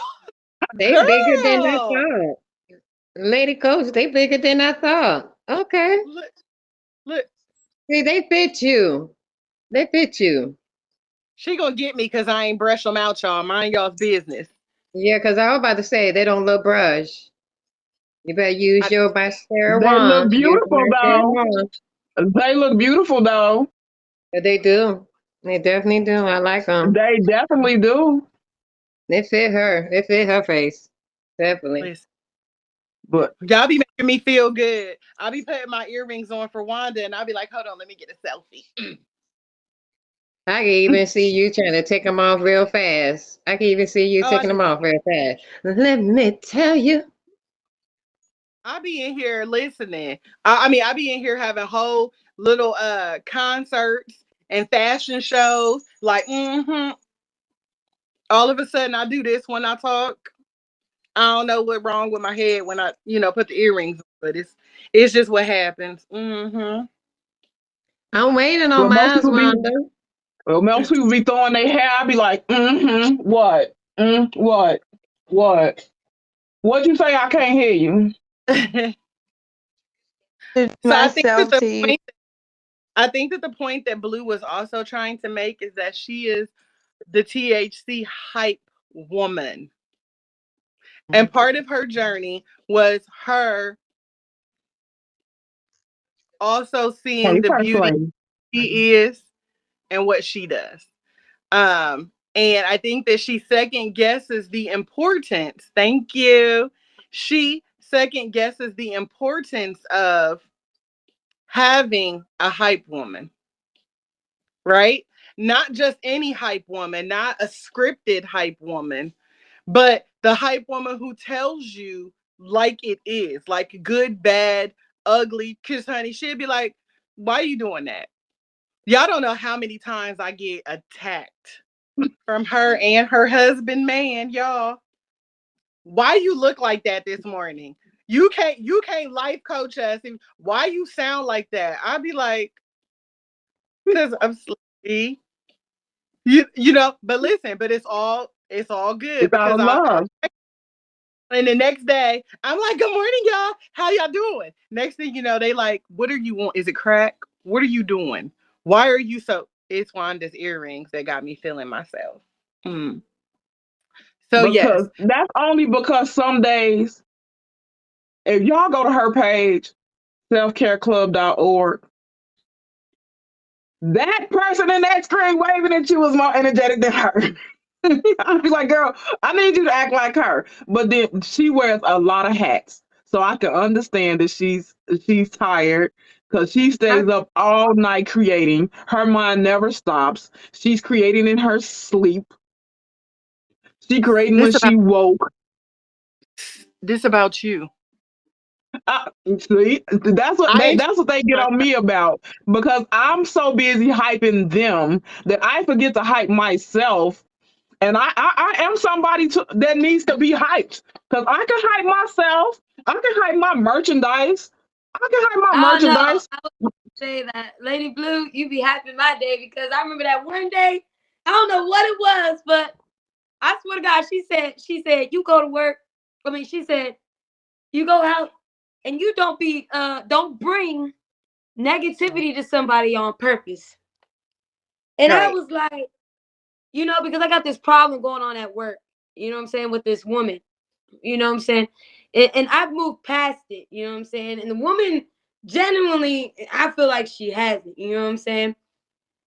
S9: They bigger than I
S1: Girl,
S9: thought. Lady Coach, they bigger than I thought. Okay.
S1: look, look.
S9: See, they fit you. They fit you.
S1: She gonna get me because I ain't brush them out, y'all. Mind y'all's business.
S9: Yeah, because I was about to say they don't look brush. You better use
S1: I,
S9: your mascara
S10: They look
S9: wand. Use the
S10: beautiful
S9: mascara
S10: though.
S9: wand.
S10: They look beautiful though.
S9: But they do. They definitely do. I like them.
S10: They definitely do.
S9: They fit her. They fit her face. Definitely.
S1: listen,
S10: But
S1: y'all be making me feel good. I'll be putting my earrings on for Wanda, and I'll be like, "Hold on, let me get a selfie."
S9: I can even see you trying to take them off real fast. I can even see you
S1: Oh, I
S9: taking
S1: do
S9: them
S1: that.
S9: off real fast. Let me tell you.
S1: I be in here listening. I mean, I be in here having whole little concerts and fashion shows. Like, all of a sudden I do this when I talk. I don't know what's wrong with my head when I, put the earrings on, but it's just what happens.
S9: I'm waiting on
S10: Well,
S9: mine, Wanda.
S10: most people be throwing their hair. I be like, what? What? What? What'd you say? I can't hear you.
S1: So I think that
S7: Myself to you.
S1: the point that Blue was also trying to make is that she is the THC hype woman. And part of her journey was her also seeing
S10: Hey,
S1: the
S10: first
S1: beauty
S10: lady.
S1: she is and what she does. And I think that she second guesses the importance. Thank you. She second guesses the importance of having a hype woman, right? Not just any hype woman, not a scripted hype woman, but the hype woman who tells you like it is, like good, bad, ugly. Cause honey, she'd be like, why are you doing that? Y'all don't know how many times I get attacked from her and her husband, man, y'all. Why you look like that this morning? You can't life coach us. Why you sound like that? I'd be like, because I'm sleepy. But listen, but it's all good
S10: It's out
S1: because
S10: of
S1: I
S10: love.
S1: and the next day I'm like, good morning, y'all. How y'all doing? Next thing you know, they like, what are you want? Is it crack? What are you doing? Why are you so? It's Wanda's earrings that got me feeling myself. Hmm. So yes,
S10: Because that's only because some days, if y'all go to her page, selfcareclub.org, that person in that screen waving at you is more energetic than her. I'd be like, girl, I need you to act like her. But then she wears a lot of hats. So I can understand that she's tired because she
S1: I,
S10: stays up all night creating. Her mind never stops. She's creating in her sleep. She creating when
S1: this about
S10: she woke.
S1: this about you.
S10: See, that's what
S1: I
S10: they
S1: ain't
S10: that's what they get on me about because I'm so busy hyping them that I forget to hype myself. And I am somebody that needs to be hyped because I can hype myself. I can hype my merchandise. I can hype my
S3: Oh no,
S10: merchandise.
S3: I would say that Lady Blue, you be happy my day because I remember that one day. I don't know what it was, but I swear to God, she said you go to work. I mean, she said you go out and you don't bring negativity to somebody on purpose. And I
S1: right.
S3: was like, because I got this problem going on at work, you know what I'm saying, with this woman, you know what I'm saying? And I've moved past it, you know what I'm saying? And the woman genuinely, I feel like she has it, you know what I'm saying?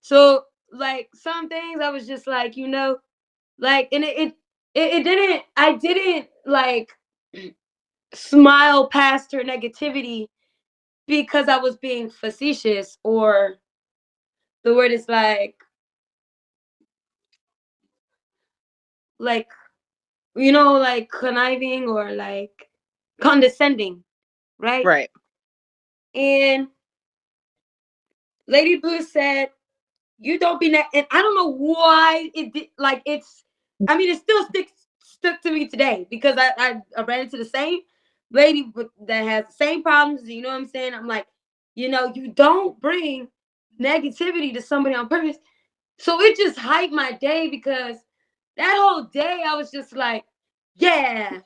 S3: So, like, some things I was just like, like, and it didn't, I didn't like smile past her negativity because I was being facetious or the word is like like conniving or like condescending, right?
S1: Right.
S3: And Lady Blue said, "You don't be and I don't know why it did. Like it's, I mean, it still stuck to me today because I ran into the same lady that has the same problems. You know what I'm saying? I'm like, you don't bring negativity to somebody on purpose. So it just hyped my day because that whole day I was just like, yeah,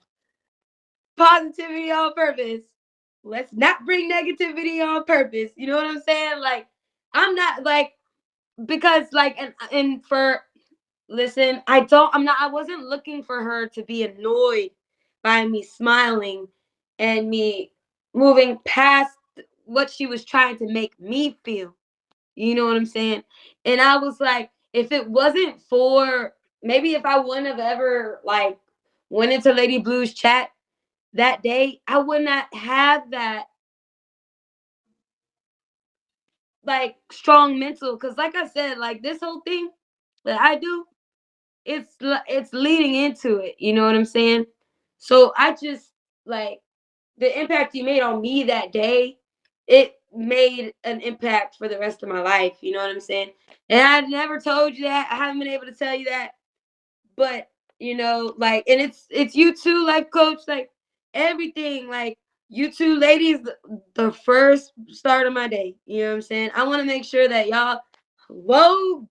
S3: positivity on purpose. Let's not bring negativity on purpose. You know what I'm saying? Like, I'm not like because like and for listen, I wasn't looking for her to be annoyed by me smiling and me moving past what she was trying to make me feel. You know what I'm saying? And I was like, if it wasn't for maybe if I wouldn't have ever like went into Lady Blue's chat that day, I would not have that like strong mental. Cause like I said, like this whole thing that I do, it's leading into it. You know what I'm saying? So I just like the impact you made on me that day, it made an impact for the rest of my life. You know what I'm saying? And I never told you that. I haven't been able to tell you that. But you know, like, and it's you too, life coach, like everything, like you two ladies, the first start of my day. You know what I'm saying? I want to make sure that y'all low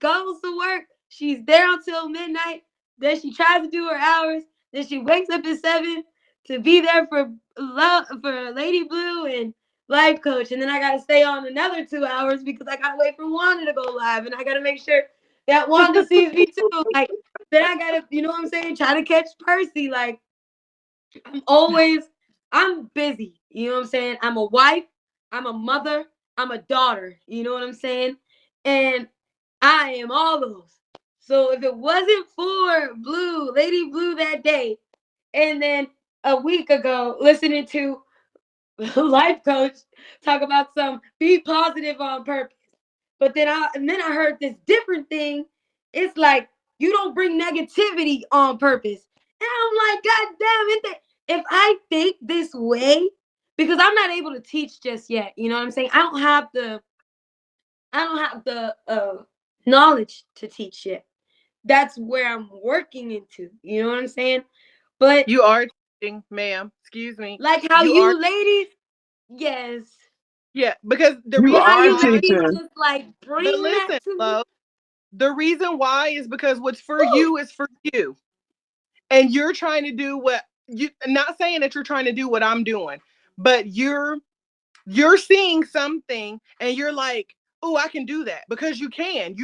S3: goes to work. She's there until midnight. Then she tries to do her hours. Then she wakes up at 7 to be there for Lady Blue and Life Coach. And then I gotta stay on another 2 hours because I gotta wait for Wanda to go live, and I gotta make sure that Wanda sees me too. Like, then I gotta, you know what I'm saying, try to catch Percy. Like, I'm busy. You know what I'm saying? I'm a wife, I'm a mother, I'm a daughter. You know what I'm saying? And I am all those. So if it wasn't for Lady Blue that day, and then a week ago, listening to life coach talk about some be positive on purpose. But then I heard this different thing. It's like you don't bring negativity on purpose. And I'm like, God damn it. If I think this way, because I'm not able to teach just yet, you know what I'm saying? I don't have the knowledge to teach yet. That's where I'm working into. You know what I'm saying? But
S1: You are teaching, ma'am. Excuse me.
S3: like how
S1: You are,
S3: you ladies, yes.
S1: yeah, because the
S10: You
S3: But
S1: reason
S3: how
S10: are
S3: you
S1: why,
S3: ladies
S10: teaching.
S3: just like
S1: but
S3: bring that
S1: listen,
S3: to me.
S1: love, the reason why is because what's for
S3: Woo!
S1: you is for you. And you're trying to do what you, not saying that you're trying to do what I'm doing, but you're seeing something and you're like, oh, I can do that, because you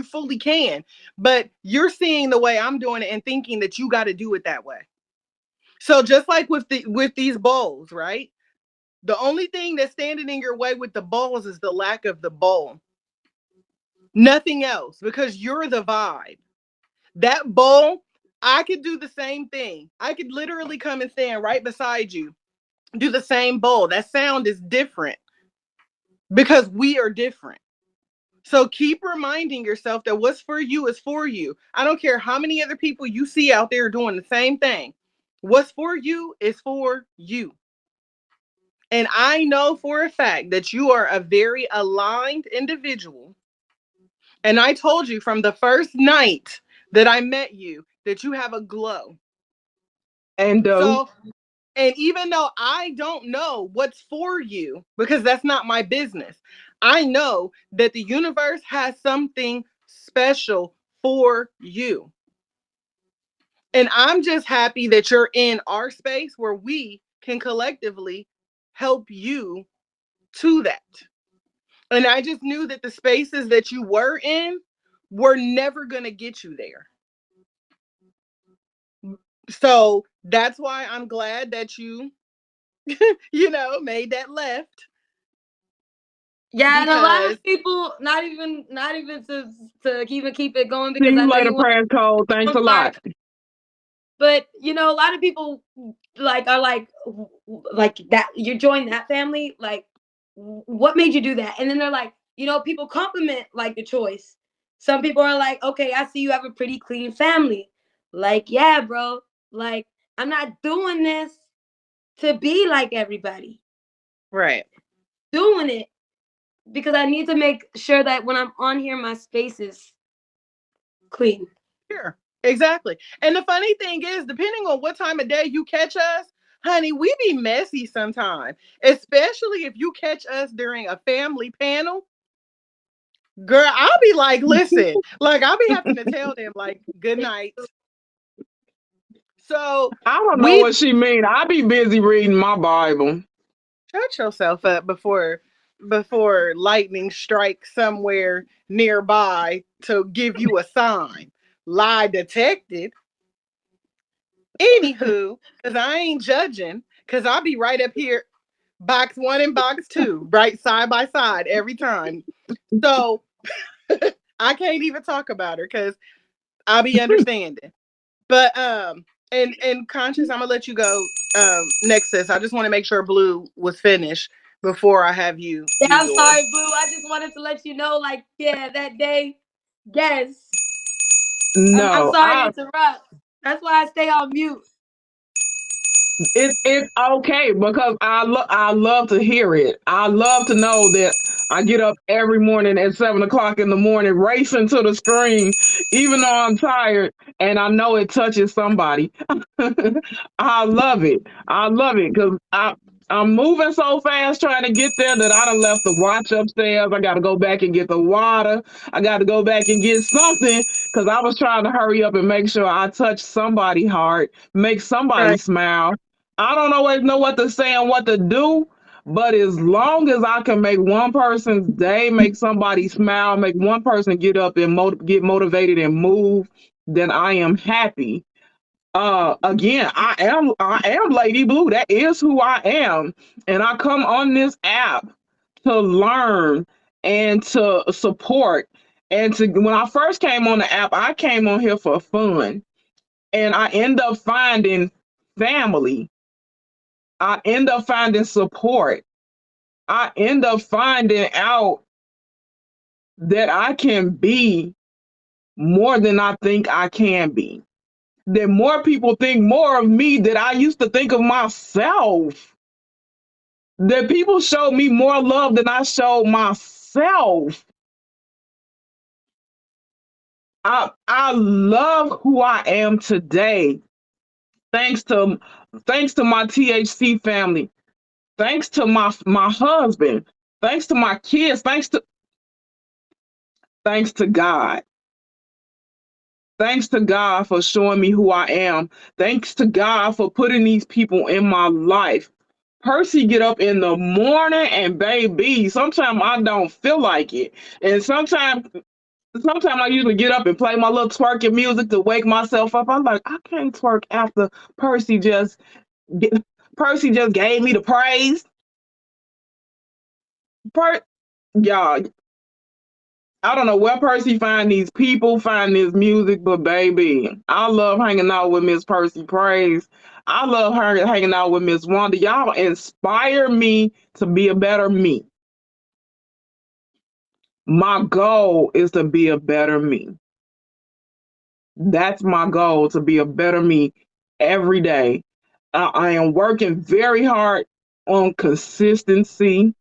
S1: fully can. But you're seeing the way I'm doing it and thinking that you got to do it that way. So just like with these bowls, right? The only thing that's standing in your way with the bowls is the lack of the bowl. Nothing else, because you're the vibe. That bowl, I could do the same thing. I could literally come and stand right beside you, do the same bowl. That sound is different because we are different. So keep reminding yourself that what's for you is for you. I don't care how many other people you see out there doing the same thing. What's for you is for you. And I know for a fact that you are a very aligned individual. And I told you from the first night that I met you that you have a glow.
S10: And
S1: So, and even though I don't know what's for you, because that's not my business, I know that the universe has something special for you. And I'm just happy that you're in our space where we can collectively help you to that. And I just knew that the spaces that you were in were never going to get you there. So that's why I'm glad that you, made that left,
S3: Yeah, and a lot
S1: because
S3: of people not even to even keep it going
S10: see
S3: because I
S10: you
S3: know
S10: later,
S3: you want
S10: prayers code. Thanks
S3: to
S10: a
S3: start.
S10: lot.
S3: But you know, a lot of people are like that. You joined that family. Like, what made you do that? And then they're like, people compliment like the choice. Some people are like, okay, I see you have a pretty clean family. Like, yeah, bro. Like, I'm not doing this to be like everybody.
S1: right.
S3: Doing it because I need to make sure that when I'm on here, my space is clean.
S1: Sure. Exactly. And the funny thing is, depending on what time of day you catch us, honey, we be messy sometimes, especially if you catch us during a family panel. Girl, I'll be like, listen, like I'll be having to tell them like good night. So
S10: I don't know
S1: we
S10: what she mean. I be busy reading my Bible.
S1: shut yourself up before lightning strikes somewhere nearby to give you a sign. Lie detected. Anywho, because I ain't judging, because I'll be right up here, box one and box two, right side by side every time. So I can't even talk about her because I'll be understanding. But and conscious, I'm gonna let you go next, sis. I just want to make sure Blue was finished before I have you
S3: Yeah,
S1: do
S3: I'm
S1: yours.
S3: sorry, Blue. I just wanted to let you know, like, yeah, that day, yes. I'm
S10: No,
S3: sorry to interrupt. That's why I stay on mute.
S10: It's okay because I love to hear it. I love to know that I get up every morning at 7 o'clock in the morning, racing to the screen, even though I'm tired, and I know it touches somebody. I love it. I love it because I'm moving so fast trying to get there that I done left the watch upstairs. I got to go back and get the water. I got to go back and get something because I was trying to hurry up and make sure I touch somebody's heart, make somebody
S1: Right.
S10: smile. I don't always know what to say and what to do, but as long as I can make one person's day, make somebody smile, make one person get up and get motivated and move, then I am happy. Again, I am Lady Blue. That is who I am, and I come on this app to learn and to support. And to when I first came on the app, I came on here for fun, and I end up finding family. I end up finding support. I end up finding out that I can be more than I think I can be. That more people think more of me than I used to think of myself. That people show me more love than I showed myself. I love who I am today. Thanks to my THC family. Thanks to my husband. Thanks to my kids. Thanks to God. Thanks to God for showing me who I am. Thanks to God for putting these people in my life. Percy get up in the morning and baby, sometimes I don't feel like it. And sometimes I usually get up and play my little twerking music to wake myself up. I'm like, I can't twerk after Percy just Percy just gave me the praise. Per- y'all, I don't know where Percy find these people, find this music, but baby, I love hanging out with Miss Percy Praise. I love her hanging out with Miss Wanda. Y'all inspire me to be a better me. My goal is to be a better me. That's my goal, to be a better me every day. I am working very hard on consistency.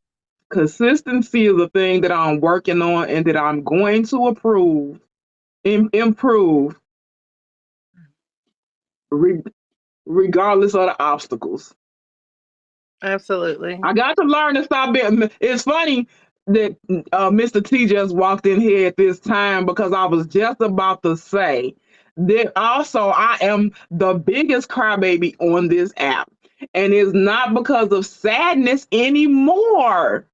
S10: Consistency is a thing that I'm working on and that I'm going to improve re- regardless of the obstacles.
S1: Absolutely.
S10: I got to learn to stop being. It's funny that Mr. T just walked in here at this time because I was just about to say that also I am the biggest crybaby on this app. And it's not because of sadness anymore.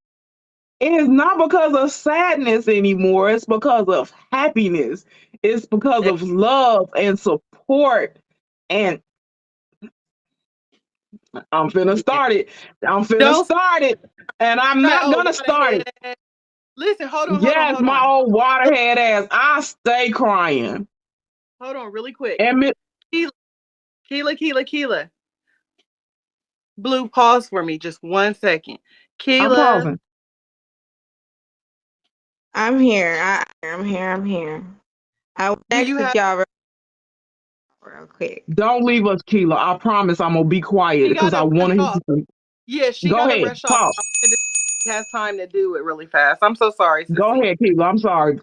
S10: It is not because of sadness anymore. It's because of happiness. It's because of love and support. And I'm finna
S1: Yeah.
S10: start it. I'm finna
S1: Don't
S10: start it. And I'm
S1: that
S10: not
S1: old
S10: gonna start
S1: waterhead
S10: it.
S1: ass. Listen, hold on, hold on,
S10: Yes,
S1: hold
S10: my
S1: on.
S10: old waterhead ass. I stay crying.
S1: Hold on, really quick.
S10: And
S1: Keela, Keela. Blue, pause for me just 1 second.
S10: I'm
S1: Keela,
S10: pausing.
S7: I'm here. I'm here. I will
S1: do you
S7: next with
S1: have
S7: y'all real quick.
S10: Don't leave us, Keela. I promise I'm gonna be quiet
S1: she
S10: because I
S1: gotta rush
S10: want to hear
S1: off?
S10: you.
S1: Yeah, she
S10: Go
S1: gotta
S10: ahead.
S1: rush off.
S10: Talk.
S1: I wanted to she has time to do it really fast. I'm so sorry,
S10: Go
S1: sissy.
S10: ahead, Keela. I'm sorry.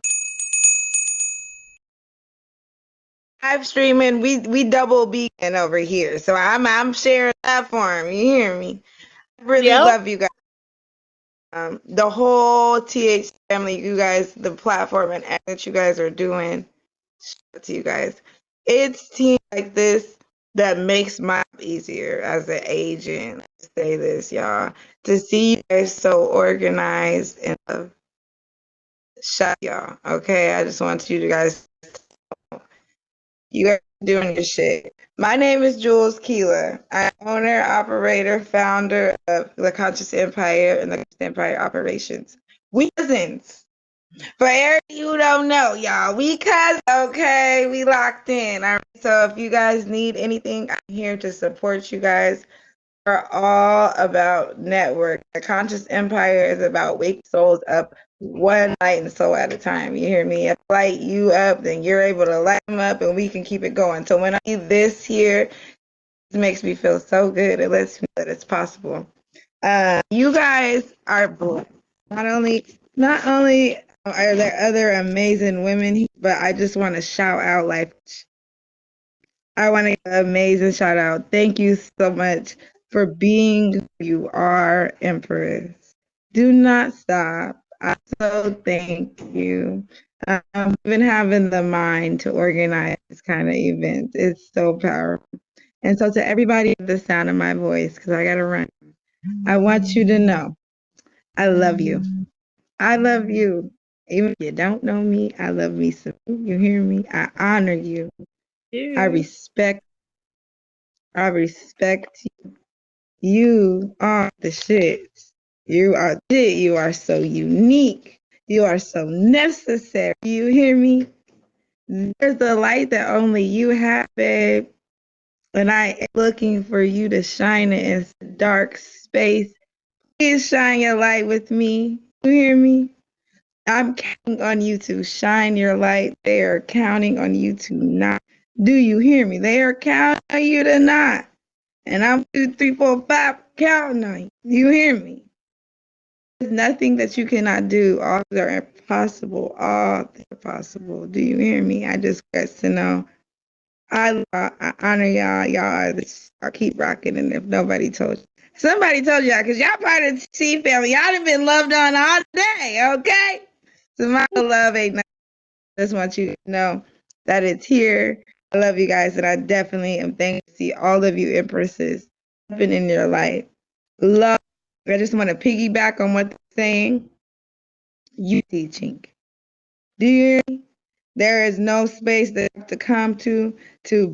S7: Live streaming, we double beacon over here. So I'm sharing that for me. You hear me? I really
S1: Yep.
S7: love you guys. The whole TH family, you guys, the platform and everything that you guys are doing. Shout out to you guys. It's teams like this that makes my job easier as an agent. I say this, y'all. To see you guys so organized and shout y'all. Okay, I just want you guys. You guys are doing your shit. My name is Jules Keeler. I'm owner, operator, founder of the Conscious Empire and the Conscious Empire Operations. We cousins. For everybody who don't know, y'all, we cousins, okay? We locked in. All right? So if you guys need anything, I'm here to support you guys. We're all about network. The Conscious Empire is about waking souls up one light and soul at a time. You hear me? If I light you up, then you're able to light them up and we can keep it going. So when I see this here, It makes me feel so good. It lets me know that it's possible. You guys are blessed. Not only are there other amazing women, but I just want to shout out Life. I want to give an amazing shout out. Thank you so much for being who you are, Empress. Do not stop. I so thank you. Even having the mind to organize this kind of event is so powerful. And so to everybody at the sound of my voice, because I got to run, I want you to know I love you. I love you. Even if you don't know me, I love me some. You hear me? I honor you. I respect you. You are the shit. You are shit. You are so unique. You are so necessary. You hear me? There's a light that only you have, babe. And I am looking for you to shine it in this dark space. Please shine your light with me. You hear me? I'm counting on you to shine your light. They are counting on you to not. Do you hear me? They are counting on you to not. And I'm 2, 3, 4, 5 counting on you. You hear me? There's nothing that you cannot do. All things are impossible. All things are possible. Do you hear me? I just got to know. I honor y'all. Y'all are I'll keep rocking. And if nobody told you, somebody told y'all, because y'all part of the T family. Y'all done been loved on all day, okay? So my love ain't nothing. I just want you to know that it's here. I love you guys, and I definitely am thankful to see all of you empresses stepping in your life. Love. I just want to piggyback on what they're saying. You teaching. Do you hear me? There is no space that you have to come to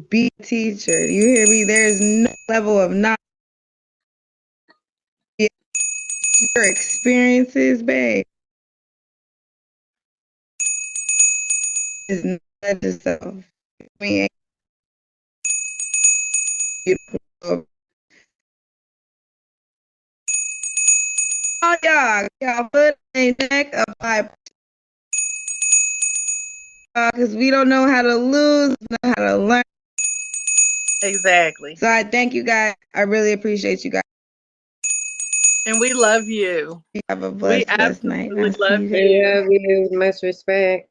S7: be a teacher. You hear me? There is no level of knowledge. Your experiences, babe, is not yourself. We ain't beautiful. All y'all put a neck up my because we don't know how to lose, we know how to learn.
S1: Exactly.
S7: So I thank you guys. I really appreciate you guys.
S1: And we love you.
S7: You have a
S1: We
S7: blessed night.
S1: absolutely
S7: I'll see
S1: love
S7: you guys.
S9: We
S1: you.
S9: love you. Much respect.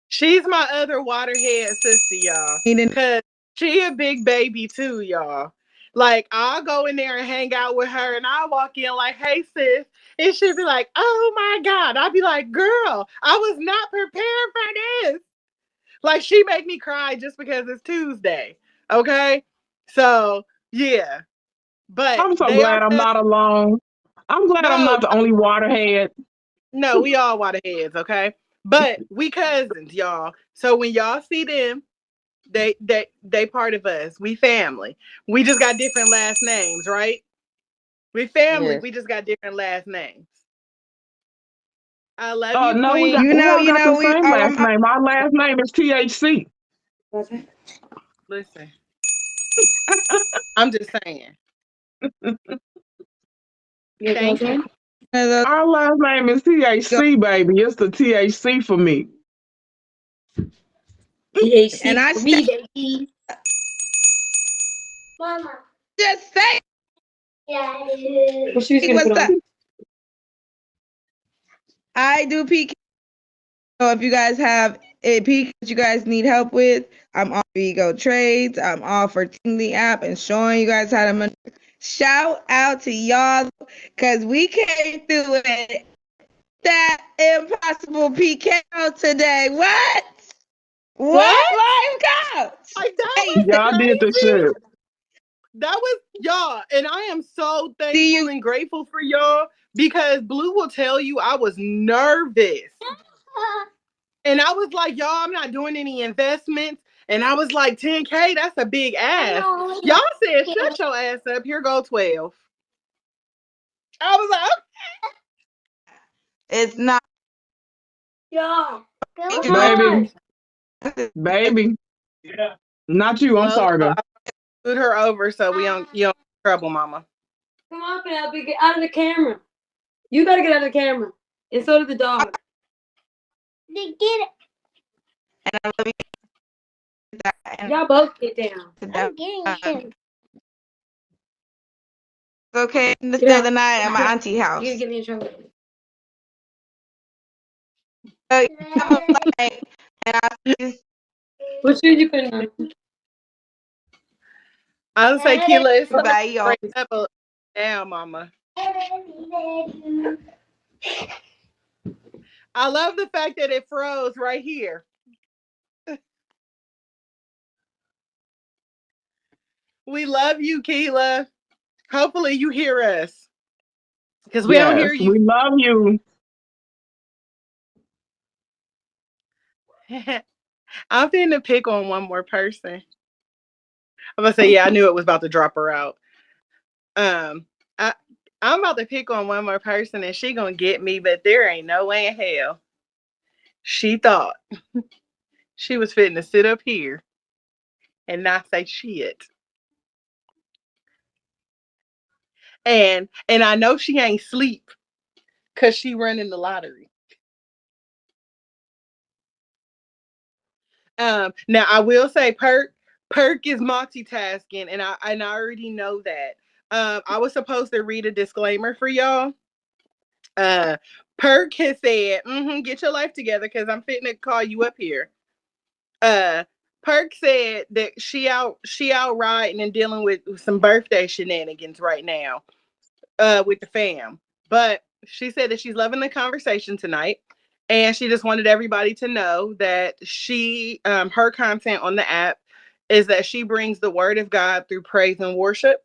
S1: She's my other waterhead sister, y'all. Cause she a big baby too, y'all. Like I'll go in there and hang out with her and I'll walk in like, hey sis. And she'll be like, oh my God. I'll be like, girl, I was not prepared for this. Like she make me cry just because it's Tuesday. Okay. So yeah. But
S10: I'm so
S1: they are
S10: glad I'm not alone. I'm glad I'm
S1: no,
S10: not the only waterhead.
S1: no, we all waterheads, okay? But we cousins, y'all. So when y'all see them, they part of us. We family. We just got different last names, right? We family.
S9: Yes.
S1: We just got different last names. I love you,
S10: No,
S1: Queen.
S7: You
S10: we
S7: know,
S10: all got the
S7: we
S10: same last name. Our last name is THC.
S1: Listen, I'm just saying. Thank you.
S10: Our last name is THC, baby. It's the THC for me.
S7: and I
S3: for me, baby.
S4: Mama.
S7: just say
S4: Yeah.
S3: What shoes you gonna
S7: what's
S3: put
S7: up.
S3: on?
S7: I do PK. So if you guys have a peak that you guys need help with, I'm on Ego Trades. I'm all for teaching the app and showing you guys how to shout out to y'all because we came through it. That impossible PK today. What? What?
S1: What?
S7: Live coach?
S1: Like that
S7: Hey,
S1: was
S10: Y'all did the
S1: crazy.
S10: shit.
S1: That was y'all, and I am so
S7: see
S1: thankful
S7: you.
S1: and grateful for y'all because Blue will tell you I was nervous. And I was like, y'all, I'm not doing any investments. And I was like, 10K, that's a big ask. Y'all said, shut your ass up. Here go 12. I was like,
S7: It's not.
S4: Yeah. Come
S10: Baby,
S4: on.
S10: baby. Not you. I'm
S1: Lola,
S10: sorry, baby.
S1: I put her over so we don't you don't get in trouble, mama.
S3: Come on, Penelope, get out of the camera. You gotta get out of the camera. And so did the dog.
S4: They get it.
S7: And I love you.
S3: Y'all both get down.
S4: I'm getting him.
S7: Okay, and stay
S3: Yeah.
S7: the night at my auntie house.
S3: You get me in trouble.
S7: So like, and I just
S3: What shoes you putting on?
S1: I would say, Keela, it's time to
S7: bye, y'all.
S1: break up now, mama. I love the fact that it froze right here. We love you, Keela. Hopefully you hear us. Because we don't
S10: Yes,
S1: hear you.
S10: we love you.
S1: I'm finna pick on one more person. I'm gonna say, yeah, I knew it was about to drop her out. Um, I I'm about to pick on one more person and she gonna get me, but there ain't no way in hell. She thought she was fitting to sit up here and not say shit. And I know she ain't sleep because she running the lottery. Now I will say Perk is multitasking, and I already know that. I was supposed to read a disclaimer for y'all. Perk has said, get your life together because I'm fitting to call you up here. Uh Perk said that she out riding and dealing with some birthday shenanigans right now, with the fam. But she said that she's loving the conversation tonight. And she just wanted everybody to know that her content on the app is that she brings the word of God through praise and worship.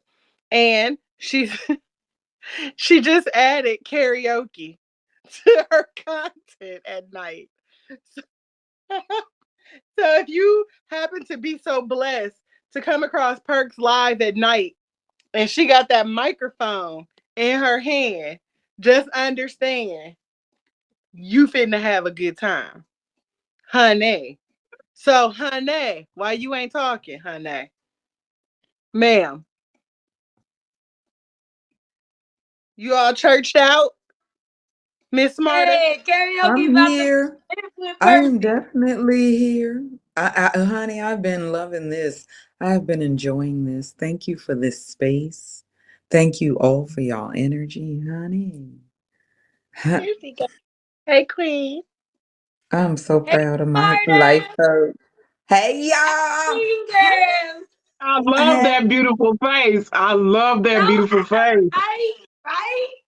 S1: And she just added karaoke to her content at night. So, so if you happen to be so blessed to come across Perks live at night and she got that microphone in her hand, just understand you finna have a good time, honey. So, honey, why you ain't talking, honey? Ma'am, you all churched out, Miss Smarter?
S3: Hey, karaoke
S6: I'm
S3: about to
S6: here.
S3: be
S6: I am
S3: perfect.
S6: definitely here. Honey, I've been loving this. I've been enjoying this. Thank you for this space. Thank you all for y'all energy, honey. Huh,
S1: Here we go. Hey, Queen.
S6: I'm so
S3: Hey,
S6: proud of my life
S3: Marta.
S6: coach. Hey, y'all.
S3: Queen girl.
S10: I love
S6: Hey,
S10: that beautiful face. I love
S3: No,
S10: that beautiful face.
S3: right?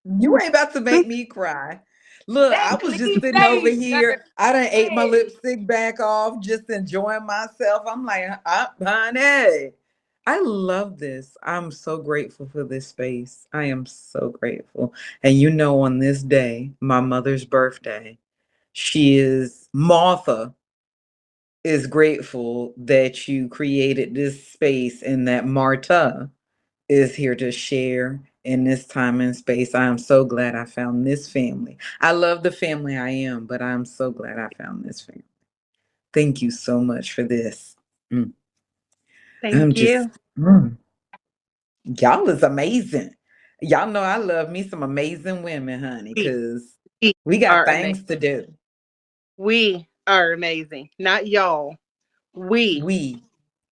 S6: you ain't about to make me cry. Look, I
S3: That
S6: was
S3: clean
S6: just sitting over
S3: face, girl.
S6: here. I done ate my
S3: Hey.
S6: lipstick back off, just enjoying myself. I'm like, honey, I love this. I'm so grateful for this space. I am so grateful. And on this day, my mother's birthday, Martha is grateful that you created this space and that Marta is here to share in this time and space. I am so glad I found this family. I love the family I am, but I'm so glad I found this family. Thank you so much for this. Mm. I'm
S1: Thank
S6: just,
S1: you.
S6: mm, y'all is amazing. Y'all know I love me some amazing women, honey,
S1: We,
S6: because
S1: we
S6: we got
S1: are amazing.
S6: things to do.
S1: We are amazing. Not y'all. We.
S6: We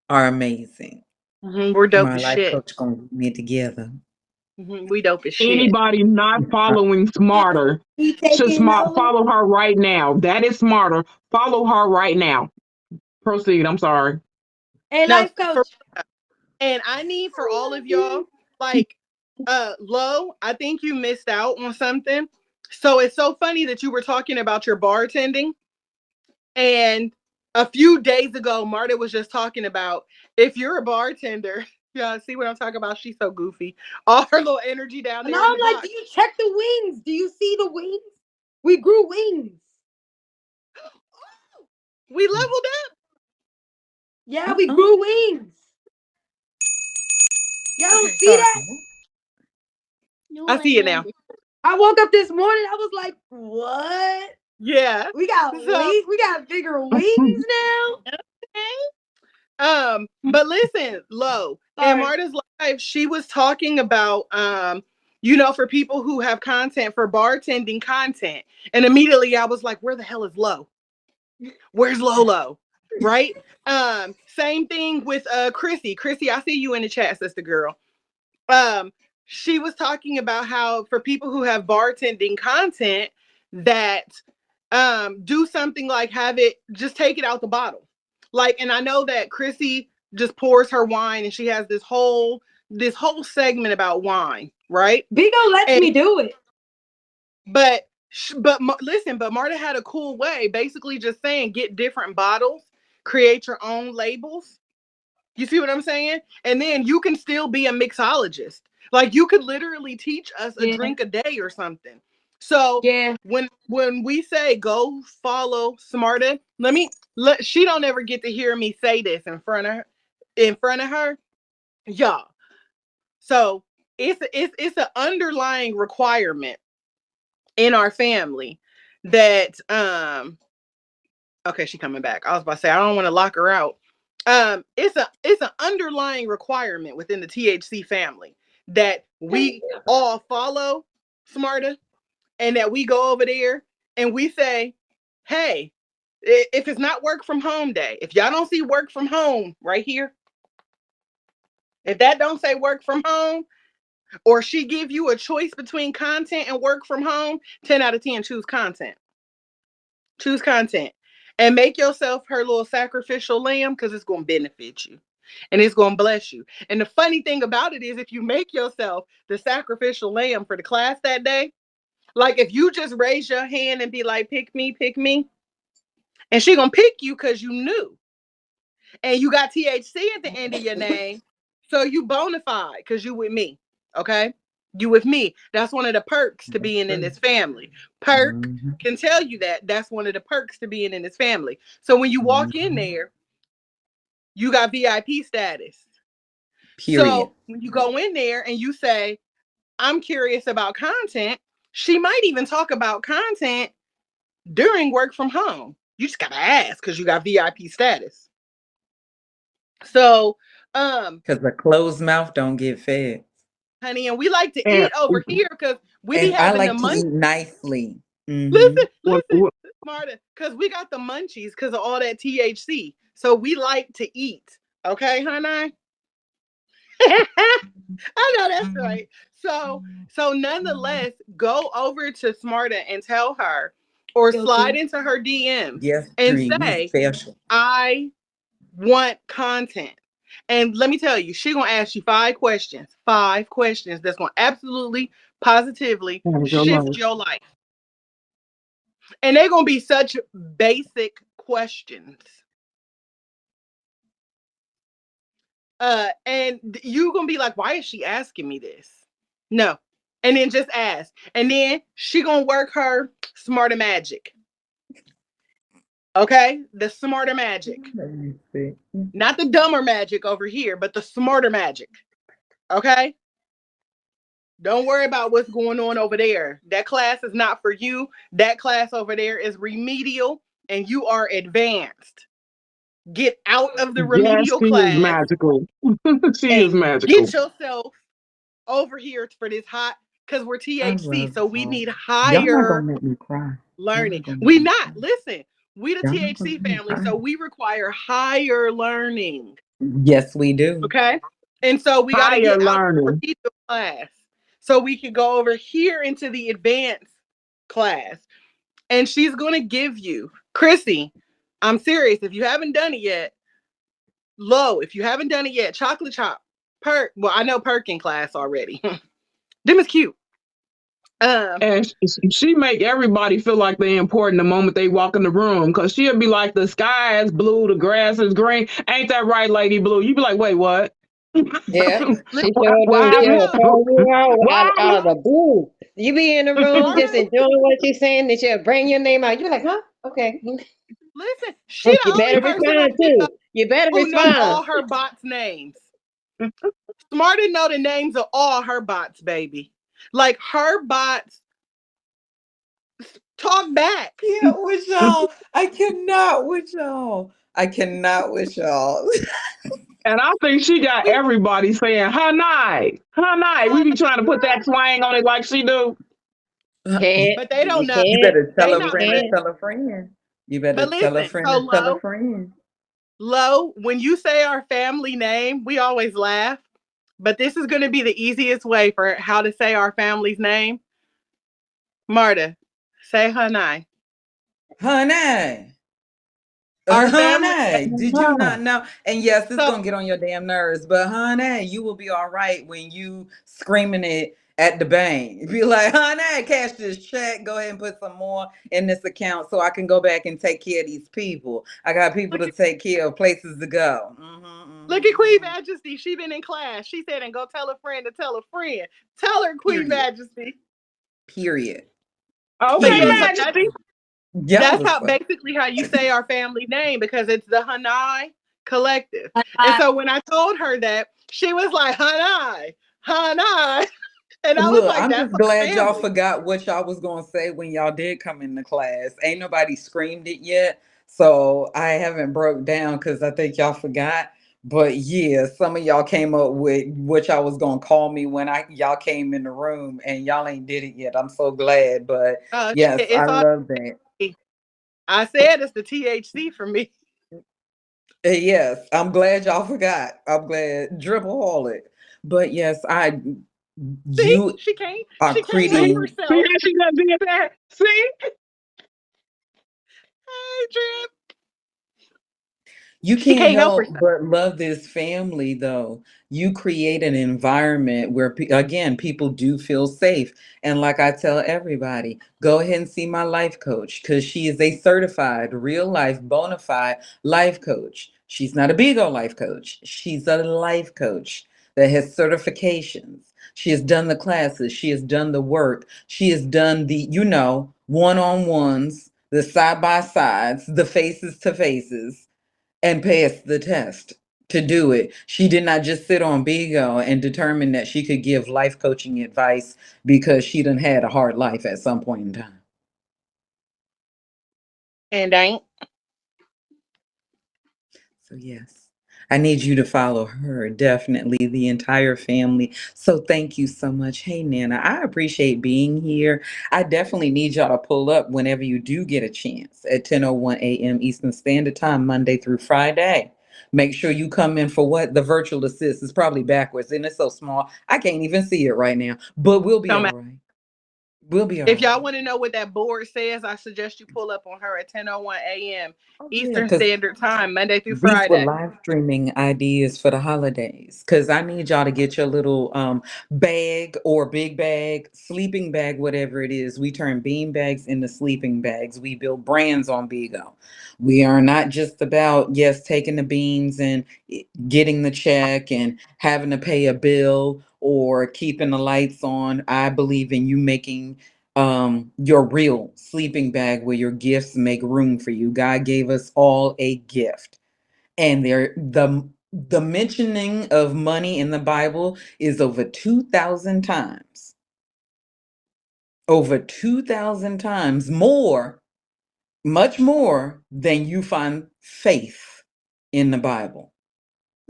S6: are amazing.
S1: We're dope
S6: My
S1: as
S6: life
S1: shit.
S6: coach gonna get me together.
S1: We dope as shit.
S10: Anybody not
S6: Uh,
S10: following Smarter
S3: We
S10: should
S3: taking over.
S10: follow her right now. That is Smarter. Follow her right now. Proceed. I'm sorry.
S3: Hey,
S1: No,
S3: life coach.
S1: for and I need for all of y'all, like, Lo, I think you missed out on something. So it's so funny that you were talking about your bartending. And a few days ago, Marta was just talking about if you're a bartender, yeah, see what I'm talking about? She's so goofy. All her little energy down
S3: And
S1: there in
S3: I'm
S1: the
S3: like, do
S1: box.
S3: you check the wings? Do you see the wings? We grew wings.
S1: We leveled up.
S3: Yeah, we
S6: uh-uh.
S3: grew wings. Y'all don't
S1: Okay,
S3: see
S1: sorry.
S3: that?
S1: I see it now.
S3: I woke up this morning. I was like, what?
S1: Yeah.
S3: We got
S1: So,
S3: wings. We got bigger wings now.
S1: but listen, Lo, in
S3: Sorry.
S1: Marta's life, she was talking about for people who have content for bartending content. And immediately I was like, where the hell is Lo? Where's Lolo? Right? Same thing with Chrissy. Chrissy, I see you in the chat, sister girl. Um, she was talking about how for people who have bartending content that do something like have it just take it out the bottle. Like, and I know that Chrissy just pours her wine and she has this whole segment about wine, right?
S3: Bigo lets
S1: And
S3: me do it.
S1: listen, but Marta had a cool way, basically just saying get different bottles, create your own labels. You see what I'm saying? And then you can still be a mixologist. Like you could literally teach us a
S3: Yeah.
S1: drink a day or something. So
S3: Yeah.
S1: when we say go follow Smarta, she don't ever get to hear me say this in front of her, y'all. So it's an underlying requirement in our family that okay, she coming back. I was about to say I don't want to lock her out. It's an underlying requirement within the THC family that we all follow Smarta and that we go over there and we say, hey, if it's not work from home day, if y'all don't see work from home right here, if that don't say work from home, or she give you a choice between content and work from home, 10 out of 10 choose content. Choose content and make yourself her little sacrificial lamb because it's going to benefit you and it's going to bless you. And the funny thing about it is, if you make yourself the sacrificial lamb for the class that day, like if you just raise your hand and be like, pick me, and she going to pick you because you knew. And you got THC at the end of your name. So you bona fide because you with me. Okay. You with me. That's one of the perks to being in this family. Perk can tell you that. That's one of the perks to being in this family. So when you walk in there, you got VIP status.
S6: Period.
S1: So when you go in there and you say, I'm curious about content, she might even talk about content during work from home. You just gotta ask because you got VIP status. So
S6: Because a closed mouth don't get fed.
S1: honey, and we like to
S10: And
S1: eat over here because we be
S6: And I
S1: having the
S6: like to
S1: munchies.
S6: eat nicely.
S1: Listen,
S10: what,
S1: listen, Marta, because we got the munchies because of all that THC. So we like to eat. Okay, honey? I know that's right. So nonetheless, go over to Smarta and tell her, or slide
S3: Guilty.
S1: into her DMs
S6: Yes,
S1: and
S6: Dree, you
S1: say,
S6: special.
S1: I want content. And let me tell you, she's gonna ask you 5 questions. 5 questions that's gonna absolutely, positively
S10: your
S1: shift
S10: life.
S1: your life. And they're gonna be such basic questions. And you gonna be like, why is she asking me this? No. And then just ask. And then she gonna work her smarter magic. Okay? The smarter magic.
S6: Let me see.
S1: Not the dumber magic over here, but the smarter magic. Okay? Don't worry about what's going on over there. That class is not for you. That class over there is remedial and you are advanced. Get out of the
S10: Yes,
S1: remedial
S10: she is
S1: class
S10: magical. She is
S1: and
S10: magical.
S1: get yourself over here for this hot, because we're
S6: I
S1: THC,
S6: love
S1: so we
S6: y'all.
S1: need
S6: Y'all not
S1: higher
S6: gonna make me cry. Y'all
S1: learning.
S6: not gonna make
S1: We
S6: me
S1: not
S6: cry.
S1: listen. We the
S6: Y'all not gonna
S1: THC
S6: make me
S1: family,
S6: cry.
S1: so we require higher learning.
S6: Yes, we do.
S1: Okay, and so we got to
S10: Higher
S1: get out the
S10: learning.
S1: remedial class so we can go over here into the advanced class, and she's gonna give you, Chrissy. I'm serious. If you haven't done it yet, if you haven't done it yet, chocolate chop, perk. Well, I know perk in class already. Them is cute.
S10: And she make everybody feel like they're important the moment they walk in the room because she'll be like, the sky is blue, the grass is green. Ain't that right, Lady Blue? You be like, wait, what?
S9: Yeah,
S1: Listen,
S9: she sure
S10: What
S9: do.
S1: I
S10: happened?
S9: She'll
S1: know.
S9: call you out
S10: Why?
S9: of the blue. You be in the room just
S1: Smarter.
S9: enjoying what she's saying, and she'll bring your name out. You be like, huh? Okay.
S1: Listen, she the
S9: You
S1: only
S9: better
S1: person on
S9: respond
S1: here
S9: too. You better
S1: who know
S9: respond.
S1: all her bots' names. Smarter know the names of all her bots, baby. Like her bots talk back.
S6: Yeah, with y'all. I cannot with y'all. I cannot with y'all.
S10: And I think she got
S1: We,
S10: everybody saying, Hanai, Hanai. We be trying to put that twang on it like she do.
S9: Can't.
S1: but they don't
S9: You
S1: know.
S6: You
S9: can't.
S6: better tell
S1: They
S6: a
S9: You
S1: not
S6: friend to
S1: ready.
S9: can't.
S6: tell a friend. You better
S1: But
S6: tell a
S1: listen,
S6: friend
S1: so
S6: to tell a friend.
S1: low, when you say our family name, we always laugh but this is going to be the easiest way for how to say our family's name. Marta, say Hanai.
S6: Honey.
S1: Our family.
S6: Honey, did you not know? And yes, it's
S1: So
S6: gonna get on your damn nerves, but honey, you will be all right when you screaming it at the bank. Be like, honey, cash this check. Go ahead and put some more in this account so I can go back and take care of these people. I got people
S1: look
S6: to
S1: at
S6: take care of, places to go.
S1: look at Queen Majesty. She been in class. She said, "And go tell a friend to tell a friend." Tell her, Queen
S6: Period.
S1: Majesty.
S6: Period.
S1: But
S10: Okay,
S1: yeah, so
S6: Period.
S10: Majesty.
S6: Y'all
S1: that's
S6: was
S1: how
S6: fun.
S1: basically how you say our family name because it's the Hanai Collective. And
S3: Uh,
S1: so when I told her that, she was like, Hanai, Hanai. And I was
S6: Look,
S1: like,
S6: I'm
S1: that's
S6: just
S1: our
S6: glad y'all
S1: family.
S6: forgot what y'all was gonna say when y'all did come into class. Ain't nobody screamed it yet, so I haven't broke down because I think y'all forgot. But yeah, some of y'all came up with what y'all was gonna call me when I y'all came in the room, and y'all ain't did it yet. I'm so glad, but yes,
S1: Shit,
S6: I
S1: it's all
S6: love that.
S1: I said it's the THC for me.
S6: Yes, I'm glad y'all forgot. I'm glad dribble all it. But yes, I
S1: See,
S6: you
S1: she can't.
S6: are
S1: She can't help
S6: creating.
S10: See
S1: herself.
S10: how she done did that? See?
S1: Hey, Drip.
S6: You
S1: She
S6: can't
S1: can't help
S6: help
S1: herself.
S6: but love this family, though. You create an environment where, again, people do feel safe. And like I tell everybody, go ahead and see my life coach because she is a certified, real life, bona fide life coach. She's not a Bigo life coach, she's a life coach that has certifications. She has done the classes, she has done the work, she has done the, one on ones, the side by sides, the faces to faces and passed the test to do it. She did not just sit on Bigo and determine that she could give life coaching advice because she done had a hard life at some point in time.
S1: And ain't.
S6: So yes, I need you to follow her, definitely the entire family. So thank you so much. Hey Nana, I appreciate being here. I definitely need y'all to pull up whenever you do get a chance at 10:01 a.m. Eastern Standard Time, Monday through Friday. Make sure you come in for what? The virtual assist is probably backwards and it's so small. I can't even see it right now. But we'll be
S1: Don't
S6: all
S1: matter.
S6: right. We'll be all
S1: If y'all
S6: right.
S1: want to know what that board says, I suggest you pull up on her at 10:01 a.m.
S6: Oh yeah,
S1: Eastern
S6: because
S1: Standard Time, Monday through
S6: these were
S1: Friday.
S6: live streaming ideas for the holidays because I need y'all to get your little bag or big bag, sleeping bag, whatever it is. We turn bean bags into sleeping bags. We build brands on Bigo. We are not just about, yes, taking the beans and getting the check and having to pay a bill or keeping the lights on. I believe in you making your real sleeping bag where your gifts make room for you. God gave us all a gift, and the mentioning of money in the Bible is over 2,000 times, over 2,000 times more, much more than you find faith in the Bible.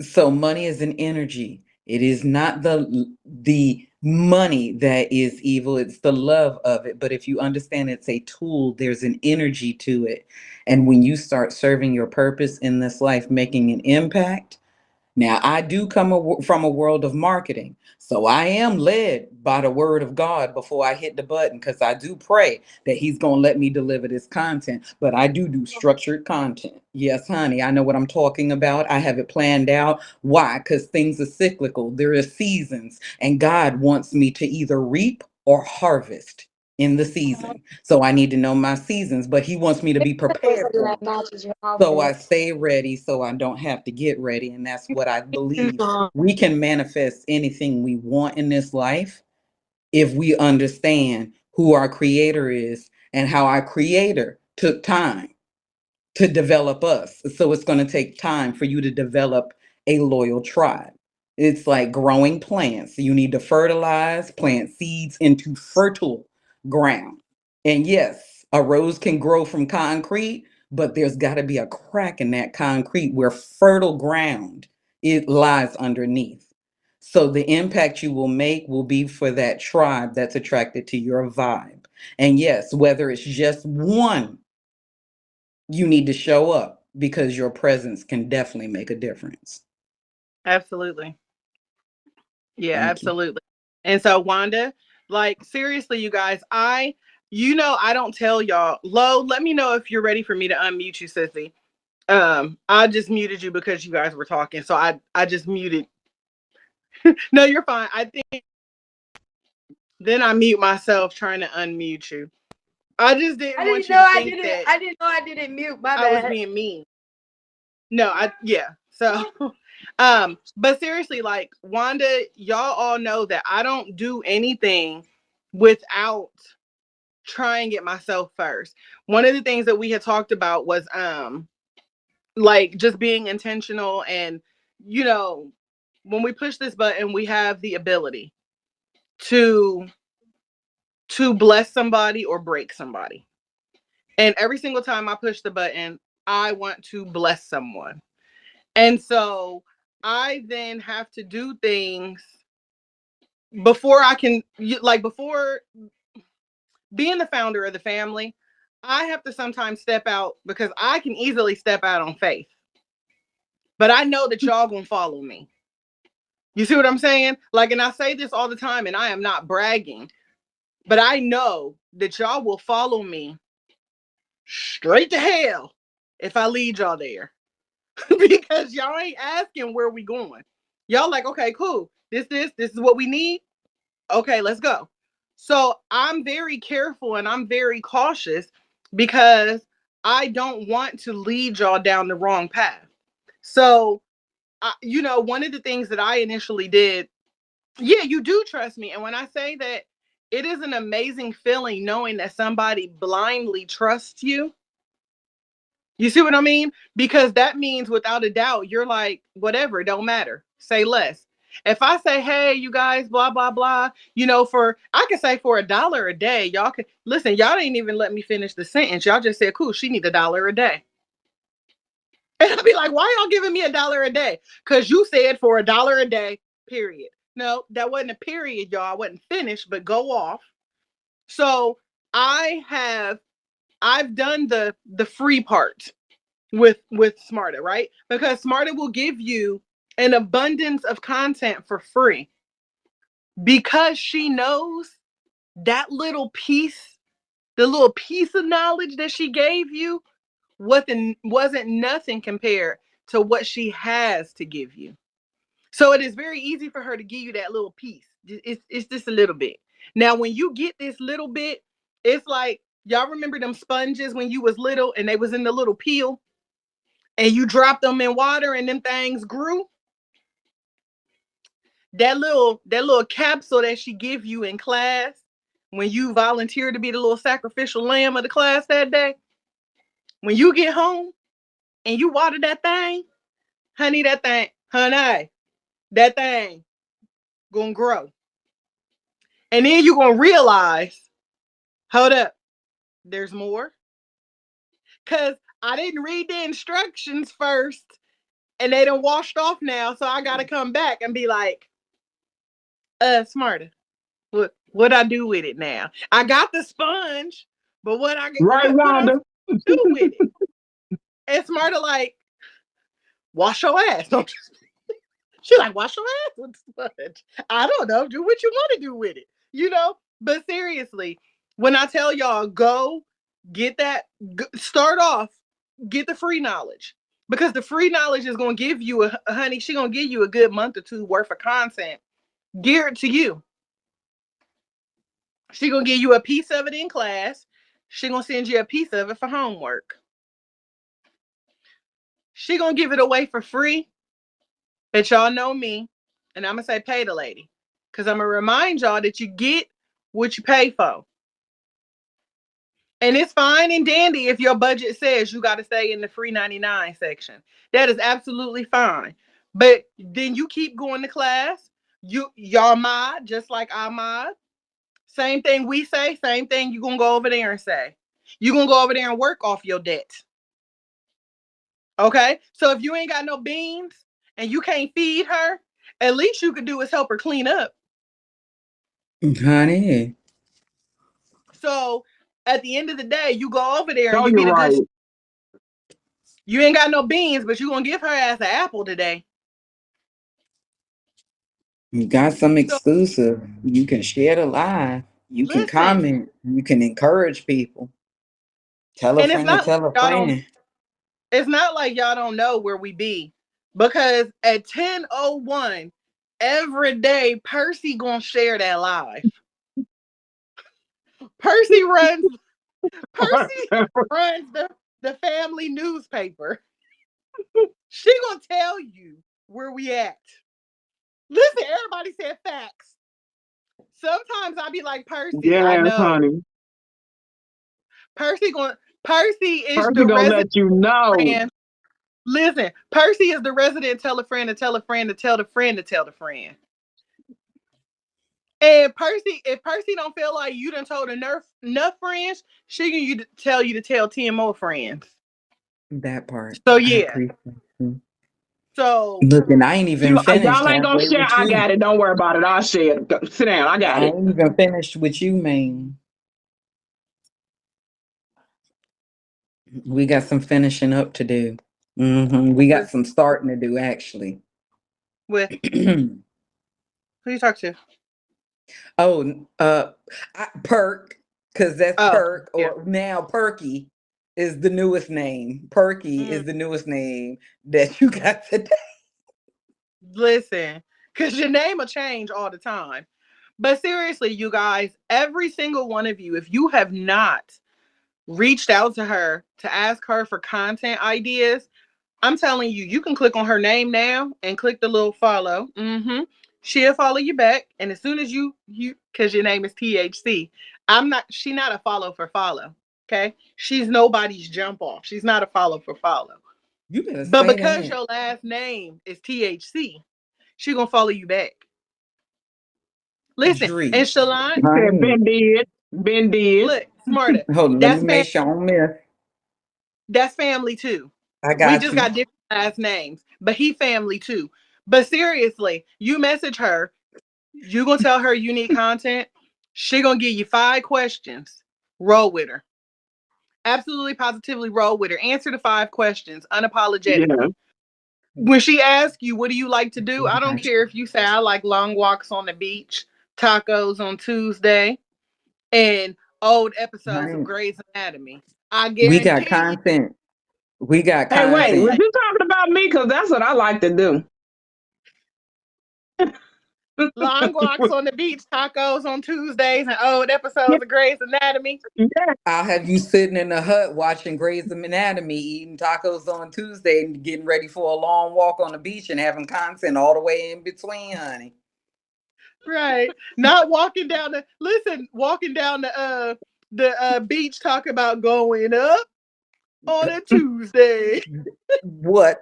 S6: So money is an energy. It is not the money that is evil, it's the love of it. But if you understand it's a tool, there's an energy to it. And when you start serving your purpose in this life, making an impact, now, I do come from a world of marketing. So I am led by the word of God before I hit the button because I do pray that he's going to let me deliver this content. But I do structured content. Yes, honey, I know what I'm talking about. I have it planned out. Why? Because things are cyclical. There are seasons, and God wants me to either reap or harvest in the season. So I need to know my seasons, but he wants me to be prepared for them.
S3: that matches your
S6: So I
S3: outfit.
S6: stay ready so I don't have to get ready. And that's what I believe. We can manifest anything we want in this life if we understand who our creator is and how our creator took time to develop us. So it's going to take time for you to develop a loyal tribe. It's like growing plants. You need to fertilize, plant seeds into fertile ground. And yes, a rose can grow from concrete, but there's got to be a crack in that concrete where fertile ground it lies underneath. So the impact you will make will be for that tribe that's attracted to your vibe. And yes, whether it's just one, you need to show up because your presence can definitely make a difference.
S1: Absolutely. Yeah,
S6: Thank you.
S1: absolutely. And so Wanda, like seriously, you guys, I don't tell y'all. Lo, let me know if you're ready for me to unmute you, sissy. I just muted you because you guys were talking, so I just muted. No, you're fine. I think then I mute myself trying to unmute you. I just
S3: I
S1: didn't
S3: didn't
S1: want you
S3: know
S1: to
S3: I
S1: think
S3: didn't.
S1: that
S3: I didn't know I didn't mute. My
S1: I was
S3: bad.
S1: being mean. No, yeah. So but seriously, like Wanda, y'all all know that I don't do anything without trying it myself first. One of the things that we had talked about was like just being intentional, and you know, when we push this button, we have the ability to bless somebody or break somebody. And every single time I push the button, I want to bless someone. And so I then have to do things before I can, like, before being the founder of the family, I have to sometimes step out because I can easily step out on faith. But I know that y'all gonna follow me. You see what I'm saying? Like, and I say this all the time, and I am not bragging, but I know that y'all will follow me straight to hell if I lead y'all there. Because y'all ain't asking where we going. Y'all like, okay, cool. This is what we need. Okay, let's go. So I'm very careful and I'm very cautious because I don't want to lead y'all down the wrong path. So, one of the things that I initially did, yeah, you do trust me. And when I say that, it is an amazing feeling knowing that somebody blindly trusts you. You see what I mean? Because that means without a doubt, you're like, whatever, it don't matter. Say less. If I say, hey, you guys, blah, blah, blah, I could say for $1 a day, y'all can listen, y'all didn't even let me finish the sentence. Y'all just said, cool, she need $1 a day. And I'll be like, why y'all giving me $1 a day? Because you said for $1 a day, period. No, that wasn't a period, y'all. I wasn't finished, but go off. So I've done the free part with Smarta, right? Because Smarta will give you an abundance of content for free because she knows that the little piece of knowledge that she gave you wasn't nothing compared to what she has to give you. So it is very easy for her to give you that little piece. It's just a little bit. Now, when you get this little bit, it's like y'all remember them sponges when you was little and they was in the little peel and you dropped them in water and them things grew. That little capsule that she give you in class when you volunteer to be the little sacrificial lamb of the class that day, when you get home and you water that thing, honey, that thing gonna grow. And then you gonna realize, hold up, there's more. Cause I didn't read the instructions first and they done washed off now. So I gotta come back and be like, Smarter. What I do with it now? I got the sponge, but
S10: Right,
S1: what I'm
S10: Wanda?
S1: do with it? And Smarter like, wash your ass. Don't you? She like, wash your ass with the sponge. I don't know. Do what you want to do with it. But seriously, when I tell y'all, go get that, start off, get the free knowledge. Because the free knowledge is going to give you honey, she going to give you a good month or two worth of content geared to you. She gonna give you a piece of it in class. She gonna send you a piece of it for homework. She gonna give it away for free. But y'all know me, and I'm gonna say pay the lady, cause I'm gonna remind y'all that you get what you pay for. And it's fine and dandy if your budget says you got to stay in the free 99 section. That is absolutely fine. But then you keep going to class. Y'all mod just like I mod. Same thing we say, same thing you're going to go over there and say. You're going to go over there and work off your debt. Okay? So if you ain't got no beans and you can't feed her, at least you could do is help her clean up.
S6: Honey.
S1: So at the end of the day, you go over there and
S10: No,
S1: you
S10: you're
S1: be the good.
S10: right.
S1: You ain't got no beans, but you're going to give her ass an apple today.
S6: You got some
S1: So
S6: exclusive. You can share the live. You can
S1: listen,
S6: comment. You can encourage people. Tell a
S1: and
S6: friend to tell a
S1: y'all don't
S6: friend.
S1: it's not like y'all don't know where we be. Because at 10:01 every day, Percy gonna share that live. Percy runs Percy runs the family newspaper. She gonna tell you where we at. Listen, everybody said facts. Sometimes I be like, Percy, I
S10: Yes,
S1: know.
S10: honey.
S1: Percy is
S10: Percy
S1: the
S10: gonna
S1: resident
S10: let you know.
S1: friend. Listen, Percy is the resident tell a friend to tell a friend to tell the friend to tell the friend. And Percy, if Percy don't feel like you done told enough friends, she can tell you to tell 10 more friends.
S6: That part.
S1: So
S6: I
S1: yeah.
S6: appreciate you.
S1: So
S6: Look, and I ain't even finished
S10: Y'all ain't gonna
S6: halfway
S10: share.
S6: with
S10: I
S6: you.
S10: got it. Don't worry about it. I'll share it. Sit down. I got
S6: I
S10: it.
S6: ain't even finished with you, man. We got some finishing up to do. We got
S1: with
S6: some starting to do, actually.
S1: with who you talk to?
S6: Oh, Perk, because that's
S1: Oh,
S6: Perk,
S1: yeah.
S6: or now Perky is the newest name. Perky
S1: Mm,
S6: is the newest name that you got today.
S1: listen, because your name will change all the time. But seriously, you guys, every single one of you, if you have not reached out to her to ask her for content ideas, I'm telling you, you can click on her name now and click the little follow. She'll follow you back. And as soon as because your name is THC, she not a follow for follow. Okay. She's nobody's jump off. She's not a follow for follow.
S6: You better
S1: But
S6: say
S1: because
S6: that.
S1: your last name is THC, she gonna follow you back. Listen, and
S6: Dree,
S1: Shalon,
S10: He said,
S6: honey,
S10: "Ben did. Ben did."
S1: look, smarter.
S6: hold on. Let me
S1: That's
S6: make sure I don't miss.
S1: that's family too.
S6: I
S1: We
S6: got
S1: just
S6: you.
S1: got different last names, but he family too. But seriously, you message her, you gonna tell her you need content. She gonna give you 5 questions. Roll with her. Absolutely, positively roll with her. Answer the 5 questions
S10: Yeah.
S1: unapologetically. When she asks you, what do you like to do? I don't care if you say I like long walks on the beach, tacos on Tuesday, and old episodes of
S6: Honey,
S1: Grey's Anatomy. I
S6: we got
S1: guarantee you,
S6: content. We got
S10: Hey,
S1: you
S10: wait. Was
S6: content.
S1: like
S10: you talking about me? Because that's what I like to do.
S1: long walks on the beach, tacos on Tuesdays, and old
S10: Yeah.
S1: episodes of Grey's Anatomy.
S10: Yeah.
S6: I'll have you sitting in the hut watching Grey's Anatomy, eating tacos on Tuesday, and getting ready for a long walk on the beach and having content all the way in between, honey.
S1: Right. Not walking down the beach talking about going up on a Tuesday.
S6: What?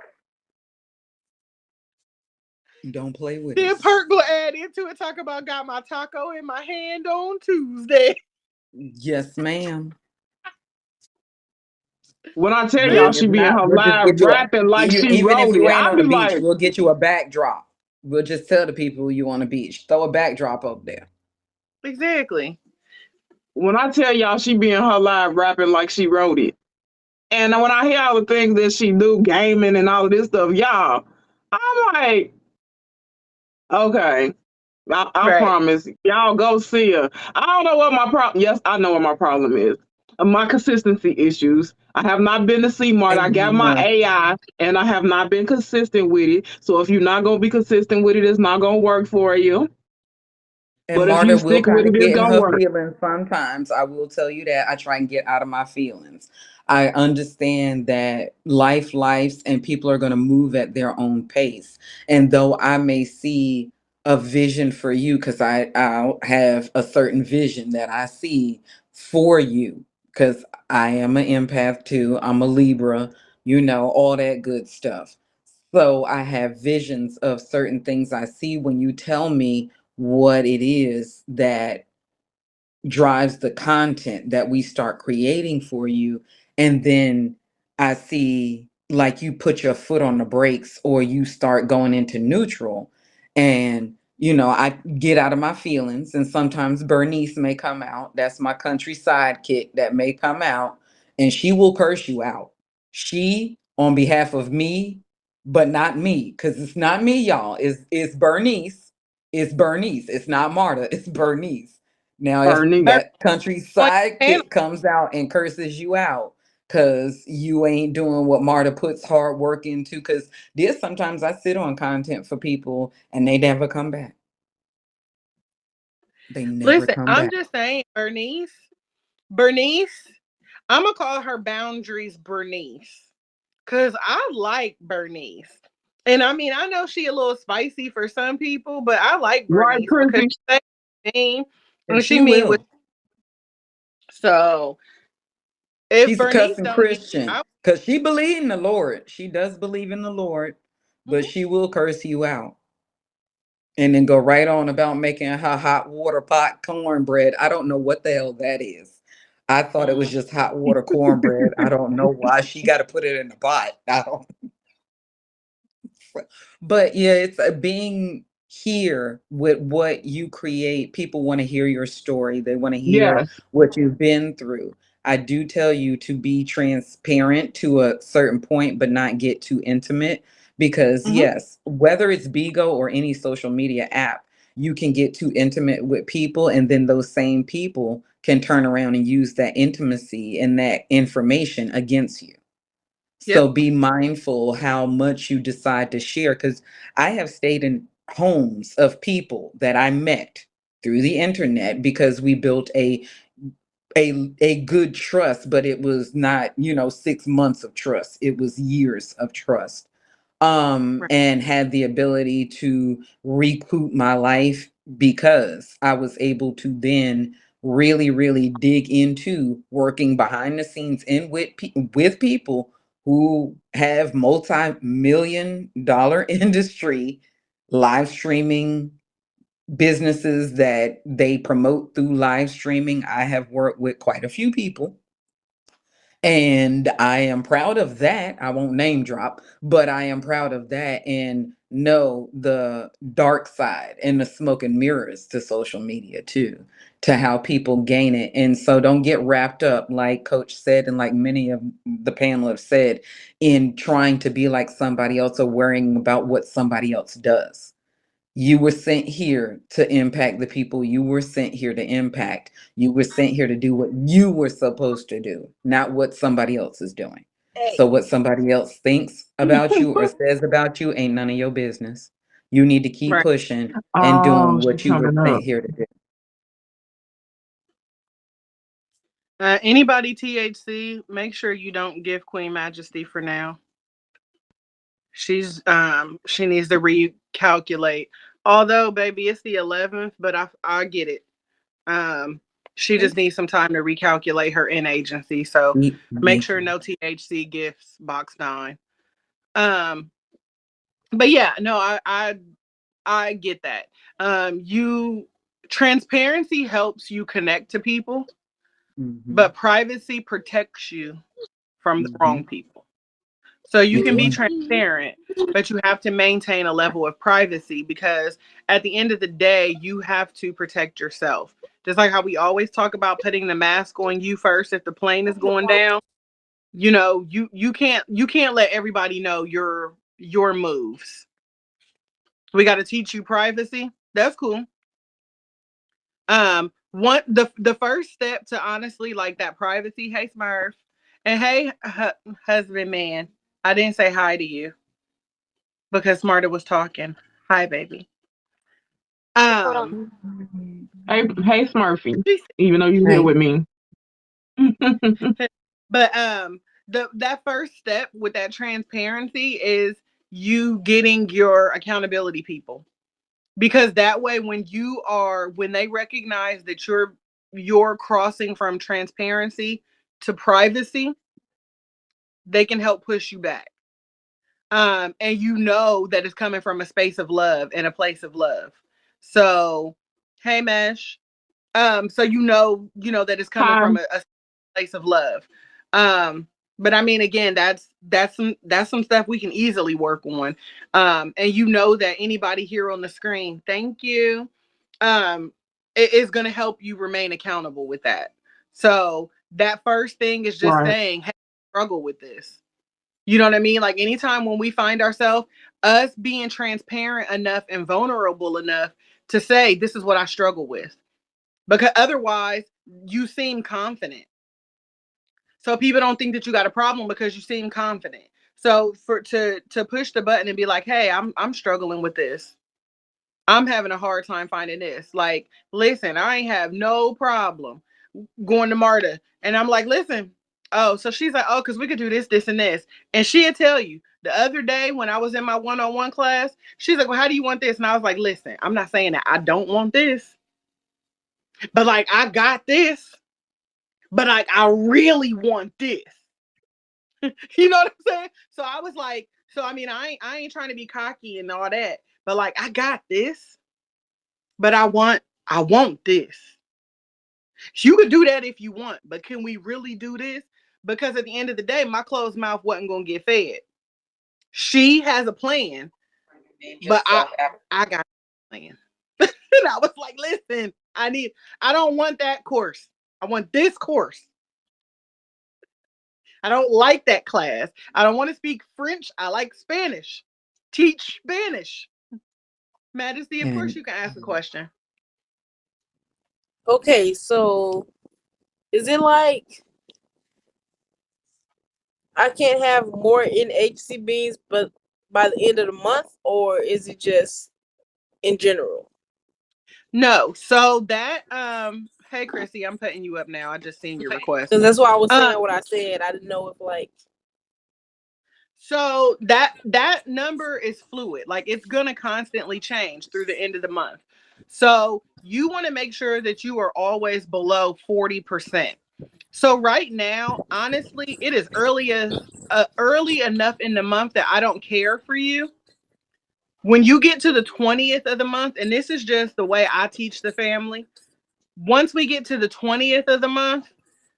S6: Don't play with
S1: Then
S6: us.
S1: Perk will add into it, talk about got my taco in my hand on Tuesday.
S6: Yes, ma'am.
S10: When I tell y'all
S1: Listen,
S6: And
S10: she
S6: if
S10: be in
S6: not,
S10: her
S6: we'll just
S10: live
S6: get you a
S10: rapping like she
S6: even if
S10: wrote
S6: you
S10: it,
S6: ain't
S10: I
S6: on
S10: be
S6: the beach,
S10: like,
S6: we'll get you a backdrop. We'll just tell the people you on the beach. Throw a backdrop up there.
S1: exactly.
S10: when I tell y'all she be in her live rapping like she wrote it. And when I hear all the things that she do, gaming and all of this stuff, y'all, I'm like, okay. I
S1: Right.
S10: promise. Y'all go see her. I don't know what my problem. Yes, I know what my problem is. My consistency issues. I have not been to CMart. I
S6: And
S10: got
S6: you
S10: my
S6: know,
S10: AI, and I have not been consistent with it. So if you're not gonna be consistent with it, it's not gonna work for you.
S6: and
S10: But if you
S6: Marta will
S10: stick with
S6: kind
S10: it,
S6: of
S10: it's
S6: get in
S10: gonna
S6: her
S10: work.
S6: feelings sometimes. I will tell you that. I try and get out of my feelings. I understand that lives and people are going to move at their own pace. And though I may see a vision for you, because I have a certain vision that I see for you, because I am an empath too. I'm a Libra, all that good stuff. So I have visions of certain things I see when you tell me what it is that drives the content that we start creating for you. And then I see like you put your foot on the brakes or you start going into neutral. And, I get out of my feelings. And sometimes Bernice may come out. That's my country sidekick that may come out and she will curse you out. She, on behalf of me, but not me, because it's not me, y'all. It's Bernice. It's Bernice. It's not Marta. It's Bernice. Now, if
S10: Bernice.
S6: that
S1: Bernice
S6: country
S1: on the panel.
S6: sidekick comes out and curses you out because you ain't doing what Marta puts hard work into, because there's sometimes I sit on content for people and they never come back. They never
S1: Listen,
S6: come
S1: I'm
S6: back.
S1: just saying, Bernice, I'm gonna call her boundaries Bernice. Cause I like Bernice. And I mean, I know she a little spicy for some people, but I like
S10: Right,
S1: Bernice because
S10: Chrissy?
S1: she mean
S6: And
S1: and she
S6: she
S1: mean with
S6: will.
S1: so if
S6: She's a
S1: Bernice
S6: cussing
S1: don't get
S6: Christian
S1: out,
S6: because she believes in the Lord. She does believe in the Lord, but
S1: mhm,
S6: she will curse you out and then go right on about making her hot water pot cornbread. I don't know what the hell that is. I thought it was just hot water cornbread. I don't know why she got to put it in the pot. I don't. But yeah, it's being here with what you create. People want to hear your story. They want to hear
S10: Yes.
S6: what you've been through. I do tell you to be transparent to a certain point, but not get too intimate. Because
S1: mhm,
S6: yes, whether it's Bigo or any social media app, you can get too intimate with people, and then those same people can turn around and use that intimacy and that information against you. So
S1: yep,
S6: be mindful how much you decide to share, because I have stayed in homes of people that I met through the internet because we built a good trust, but it was not, 6 months of trust. It was years of trust.
S1: right,
S6: And had the ability to recoup my life because I was able to then really, really dig into working behind the scenes and with people who have multi-million dollar industry live streaming businesses that they promote through live streaming. I have worked with quite a few people and I am proud of that. I won't name drop, but I am proud of that and know the dark side and the smoke and mirrors to social media too, to how people gain it. And so don't get wrapped up, like Coach said, and like many of the panel have said, in trying to be like somebody else or worrying about what somebody else does. You were sent here to impact the people you were sent here to impact. You were sent here to do what you were supposed to do, not what somebody else is doing. So, what somebody else thinks about you or says about you ain't none of your business. You need to keep
S1: right.
S6: pushing and
S10: Oh,
S6: doing
S10: she's
S6: what you were
S10: coming
S6: sent
S10: up.
S6: here to do.
S1: Anybody THC, make sure you don't give Queen Majesty for now. She needs to recalculate. Although, baby, it's the 11th, but I get it. Um, she just needs some time to recalculate her in agency. So
S6: Keep
S1: make sure
S6: making.
S1: no THC gifts, box 9. Um, but yeah, no, I get that. You transparency helps you connect to people,
S6: Hmm.
S1: but privacy protects you from the
S6: Hmm.
S1: wrong people. So you
S6: It
S1: can be
S6: does.
S1: transparent, but you have to maintain a level of privacy because at the end of the day, you have to protect yourself. Just like how we always talk about putting the mask on you first if the plane is going down. You can't let everybody know your moves. We got to teach you privacy. That's cool. One the first step to honestly like that privacy. Hey Smurf, and hey husband man. I didn't say hi to you because Smarter was talking. Hi, baby. Um,
S10: Hey, Smurfy.
S1: she
S10: Even though you're here
S6: Hey.
S10: with me.
S1: said, but that first step with that transparency is you getting your accountability people because that way when they recognize that you're crossing from transparency to privacy, they can help push you back. And you know that it's coming from a space of love and a place of love. So, hey Mesh. So you know that it's coming
S10: Hi.
S1: from a place of love. Um, but I mean, again, that's some stuff we can easily work on. And you know that anybody here on the screen, thank you. Um, it is going to help you remain accountable with that. So that first thing is just
S10: Right.
S1: saying, hey, I struggle with this. You know what I mean? Like anytime when we find ourselves, us being transparent enough and vulnerable enough to say, this is what I struggle with. Because otherwise, you seem confident. So people don't think that you got a problem because you seem confident. So to push the button and be like, hey, I'm struggling with this. I'm having a hard time finding this. Like, listen, I ain't have no problem going to Marta. And I'm like, listen, oh, so she's like, oh, because we could do this, this, and this. And she'll tell you the other day when I was in my one-on-one class, she's like, well, how do you want this? And I was like, listen, I'm not saying that I don't want this, but like, I got this, but like, I really want this. You know what I'm saying? So I was like, so I mean, I ain't trying to be cocky and all that, but like, I got this, but I want this. You could do that if you want, but can we really do this? Because at the end of the day, my closed mouth wasn't gonna get fed. She has a plan, but I got a plan. And I was like, listen, I don't want that course. I want this course. I don't like that class. I don't want to speak French. I like Spanish. Teach Spanish. Majesty, of course
S6: And
S1: you can ask a question.
S5: Okay, so is it like I can't have more NHC beans, but by the end of the month, or is it just in general?
S1: No, so that hey Chrissy, I'm putting you up now. I just seen your request.
S5: Because that's why I was saying what I said. I didn't know if like
S1: So that number is fluid. Like it's gonna constantly change through the end of the month. So you want to make sure that you are always below 40%. So right now, honestly, it is early enough in the month that I don't care for you. When you get to the 20th of the month, and this is just the way I teach the family, once we get to the 20th of the month,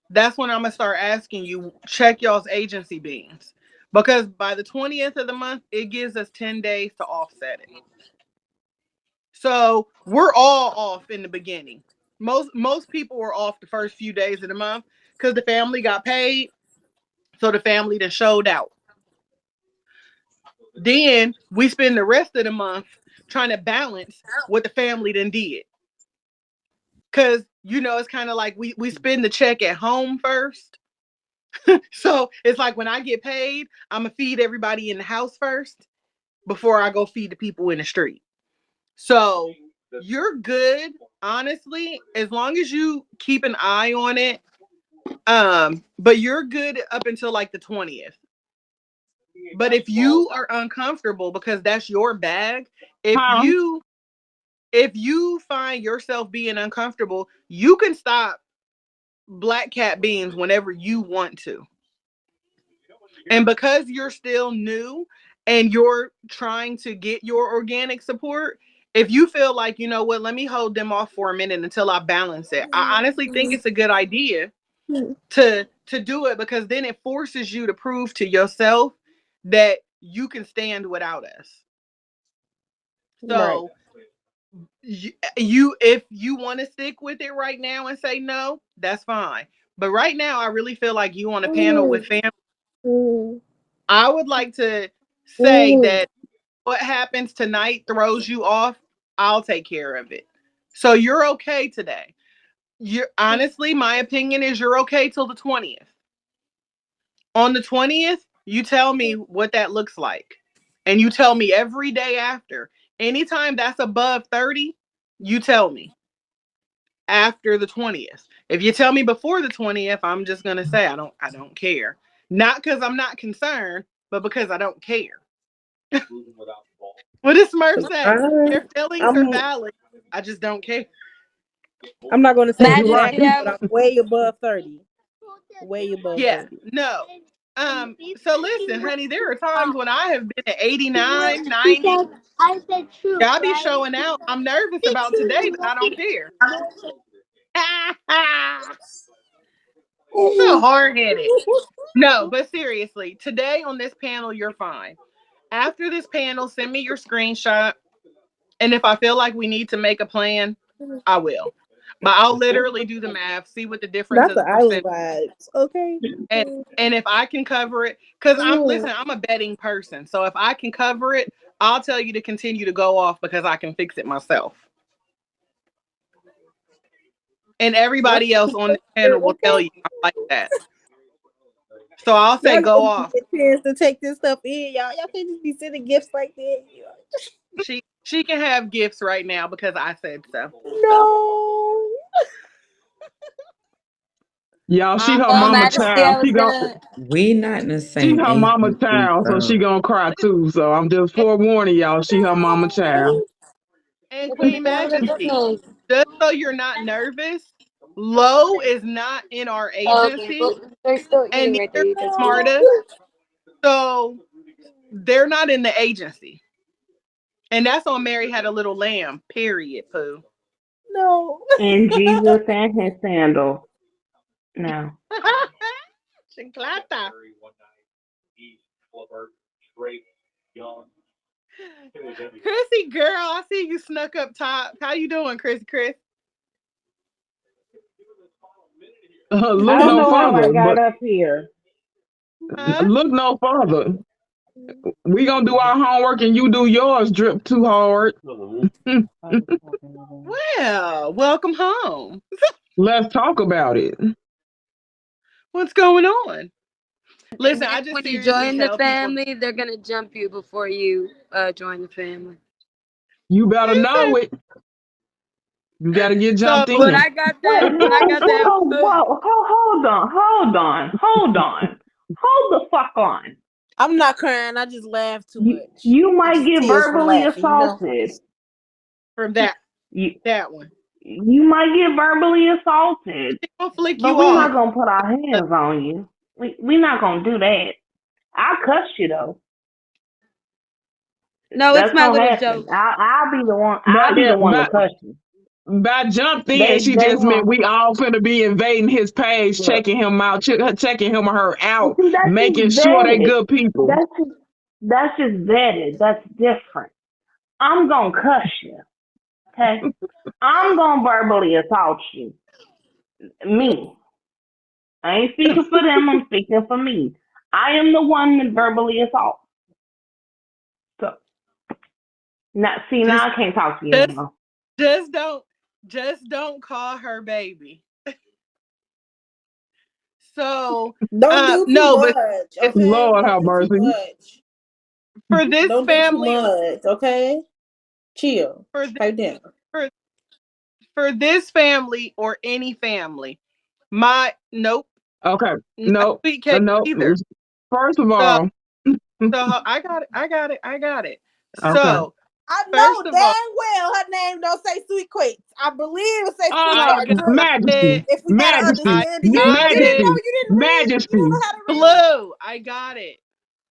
S1: that's when I'm gonna start asking you, check y'all's agency beans. Because by the 20th of the month, it gives us 10 days to offset it. So we're all off in the beginning. Most people were off the first few days of the month because the family got paid. So the family then showed out. Then we spend the rest of the month trying to balance what the family then did. Cause it's kind of like we spend the check at home first. So it's like when I get paid, I'm gonna feed everybody in the house first before I go feed the people in the street. So you're good, honestly, as long as you keep an eye on it. But you're good up until like the 20th. But if you are uncomfortable because that's your bag, if
S10: Huh?
S1: you if you find yourself being uncomfortable, you can stop black cat beans whenever you want to. And because you're still new and you're trying to get your organic support, if you feel like, you know what, let me hold them off for a minute until I balance it. I honestly think it's a good idea to do it because then it forces you to prove to yourself that you can stand without us.
S5: right.
S1: So you if you want to stick with it right now and say no, that's fine. But right now, I really feel like you on a panel with family. I would like to say that what happens tonight throws you off. I'll take care of it. So you're okay today. You're honestly, my opinion is you're okay till the 20th. On the 20th, you tell me what that looks like. And you tell me every day after. Anytime that's above 30, you tell me after the 20th. If you tell me before the 20th, I'm just going to say I don't care. Not cuz I'm not concerned, but because I don't care. What does Smurf say? Your feelings are
S5: I'm
S1: valid. I just don't care.
S5: I'm not gonna say
S10: You're right.
S8: Majesty,
S5: exactly, but I'm way above 30. Way above
S1: Yeah,
S5: 30.
S1: no. So listen, honey, there are times when I have been at 89, 90.
S4: I said true,
S1: Y'all be
S4: right?
S1: showing out. I'm nervous about today, but I don't care. So hard headed. No, but seriously, today on this panel, you're fine. After this panel, send me your screenshot. And if I feel like we need to make a plan, I will. But I'll literally do the math, see what the difference
S5: Not
S1: of
S5: the
S1: the
S5: island
S1: percent.
S5: vibes. Okay.
S1: And and if I can cover it, because I'm a betting person. So if I can cover it, I'll tell you to continue to go off because I can fix it myself. And everybody else on the panel will tell you I'm like that. So I'll say
S11: Y'all
S1: go
S11: give
S1: off.
S11: me a chance to take this stuff in, y'all. Y'all can't just be sending gifts like that.
S1: She can have gifts right now because I said so.
S11: No.
S10: Y'all, she
S1: I'm
S10: her
S3: Oh,
S10: mama
S3: Majesty,
S10: child.
S3: I was gonna.
S6: We not in the
S10: She
S6: same
S10: her
S6: age
S10: mama
S6: group,
S10: child, so she
S6: so
S10: gonna cry too. So I'm just forewarning y'all. She her mama child.
S1: and
S3: Look at
S1: Queen
S3: the sound of
S1: Majesty.
S3: this man.
S1: Just so you're not nervous, Low is not in our
S3: Oh, okay,
S1: agency,
S3: well, they're still
S1: and
S3: eating right there.
S1: neither
S3: You
S1: is
S3: can see that.
S1: Smarta. So they're not in the agency. And that's on Mary Had a Little Lamb, period, Pooh.
S11: No.
S5: And Jesus and his sandal. No.
S1: Chiclata. Chrissy, girl, I see you snuck up top. How you doing, Chris?
S10: Look
S5: I don't
S10: no
S5: know how I
S10: further,
S5: got
S10: but
S5: up here.
S1: Huh?
S10: look no further. We gonna do our homework and you do yours. Drip too hard.
S1: Well, welcome home.
S10: Let's talk about it.
S1: What's going on?
S3: And
S1: Listen,
S3: then
S1: I just
S3: when you
S1: seriously
S3: join the
S1: tell people.
S3: family, they're gonna jump you before you join the family.
S10: You better
S1: Listen.
S10: know it. You gotta get
S1: So
S10: jumped
S3: When
S10: in.
S3: I got
S5: Wait,
S3: that, when I got that,
S5: hold on. Hold the fuck on.
S11: I'm not crying. I just laugh too much.
S5: You
S11: It's
S5: might
S11: just
S5: get
S11: tears from
S5: verbally
S11: laughing, you know?
S5: assaulted.
S1: from
S5: You
S1: that one,
S5: you might get verbally assaulted,
S1: she gonna flick
S5: but
S1: you
S5: we're not
S1: off.
S5: gonna put our hands on you. We're not gonna do that. I'll cuss you though.
S3: no, it's
S5: That's
S3: my
S5: gonna
S3: little
S5: happen.
S3: joke.
S5: I'll be the one.
S10: By
S5: I'll be the one to
S10: by
S5: cuss you.
S10: by jumped in,
S5: They
S10: she
S5: they
S10: just meant
S5: won't.
S10: we all finna be invading his page,
S5: Look.
S10: checking him out, checking him or her
S5: Well,
S10: out,
S5: see, that's
S10: making
S5: just
S10: sure they
S5: vetted.
S10: good people.
S5: That's just vetted. That's different. I'm gonna cuss you. Okay. I'm gonna verbally assault you. Me. I ain't speaking for them. I'm speaking for me. I am the one that verbally assaults. So now, see,
S1: Just,
S5: now I can't talk to you no
S1: just,
S5: more.
S1: just don't, just don't call her baby.
S11: Don't
S1: So,
S11: do too
S1: no, but
S11: much,
S1: it's
S11: okay?
S10: Lord
S11: Don't
S10: have
S11: do too
S10: mercy.
S11: much.
S1: for this
S11: Don't do too
S1: family.
S11: much, okay? Chill.
S1: For this,
S11: Pipe down.
S1: for for this family or any family, my nope,
S10: Okay.
S1: not
S10: No.
S1: sweet cake
S10: No.
S1: either.
S10: First of
S1: So,
S10: all,
S1: I got it.
S10: okay.
S1: So,
S11: I
S1: first
S11: know
S1: of all,
S11: damn well her name don't say Sweet Quakes. I believe it say
S1: I
S11: Sweetheart
S1: got
S11: Drip.
S10: Majesty,
S1: it.
S11: If we got an
S10: majesty,
S1: I
S11: understanding,
S1: got
S11: you didn't
S1: it.
S11: know,
S10: majesty,
S11: you didn't read, you don't
S10: majesty.
S11: know how to read.
S1: Blue. I got it.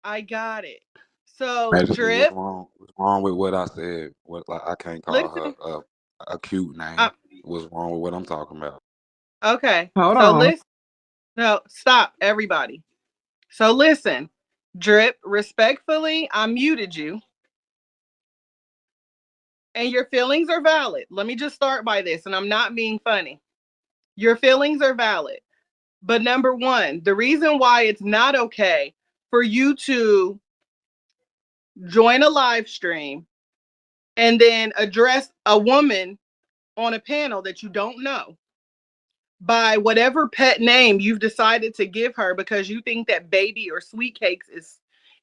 S1: I got it. So,
S12: Majesty, what's
S1: Drip,
S12: wrong? What's wrong with what I said? What like I can't call
S1: listen.
S12: her a cute
S1: Uh,
S12: name. What's wrong with what I'm talking about?
S1: okay.
S10: Hold
S1: So,
S10: on.
S1: listen. No, stop, everybody. So, listen. Drip, respectfully, I muted you, and your feelings are valid. Let me just start by this, and I'm not being funny. Your feelings are valid. But number one, the reason why it's not okay for you to join a live stream and then address a woman on a panel that you don't know by whatever pet name you've decided to give her because you think that baby or sweet cakes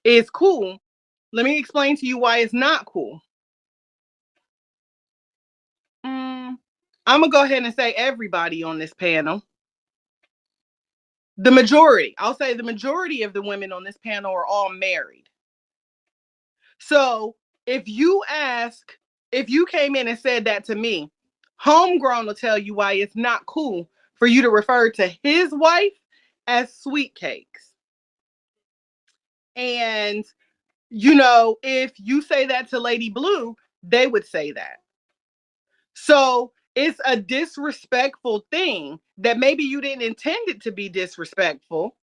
S1: is cool. Let me explain to you why it's not cool. I'm gonna go ahead and say everybody on this panel. The majority, I'll say the majority of the women on this panel are all married. So if you came in and said that to me, homegrown will tell you why it's not cool for you to refer to his wife as sweet cakes. And, if you say that to Lady Blue, they would say that. So it's a disrespectful thing that maybe you didn't intend it to be disrespectful,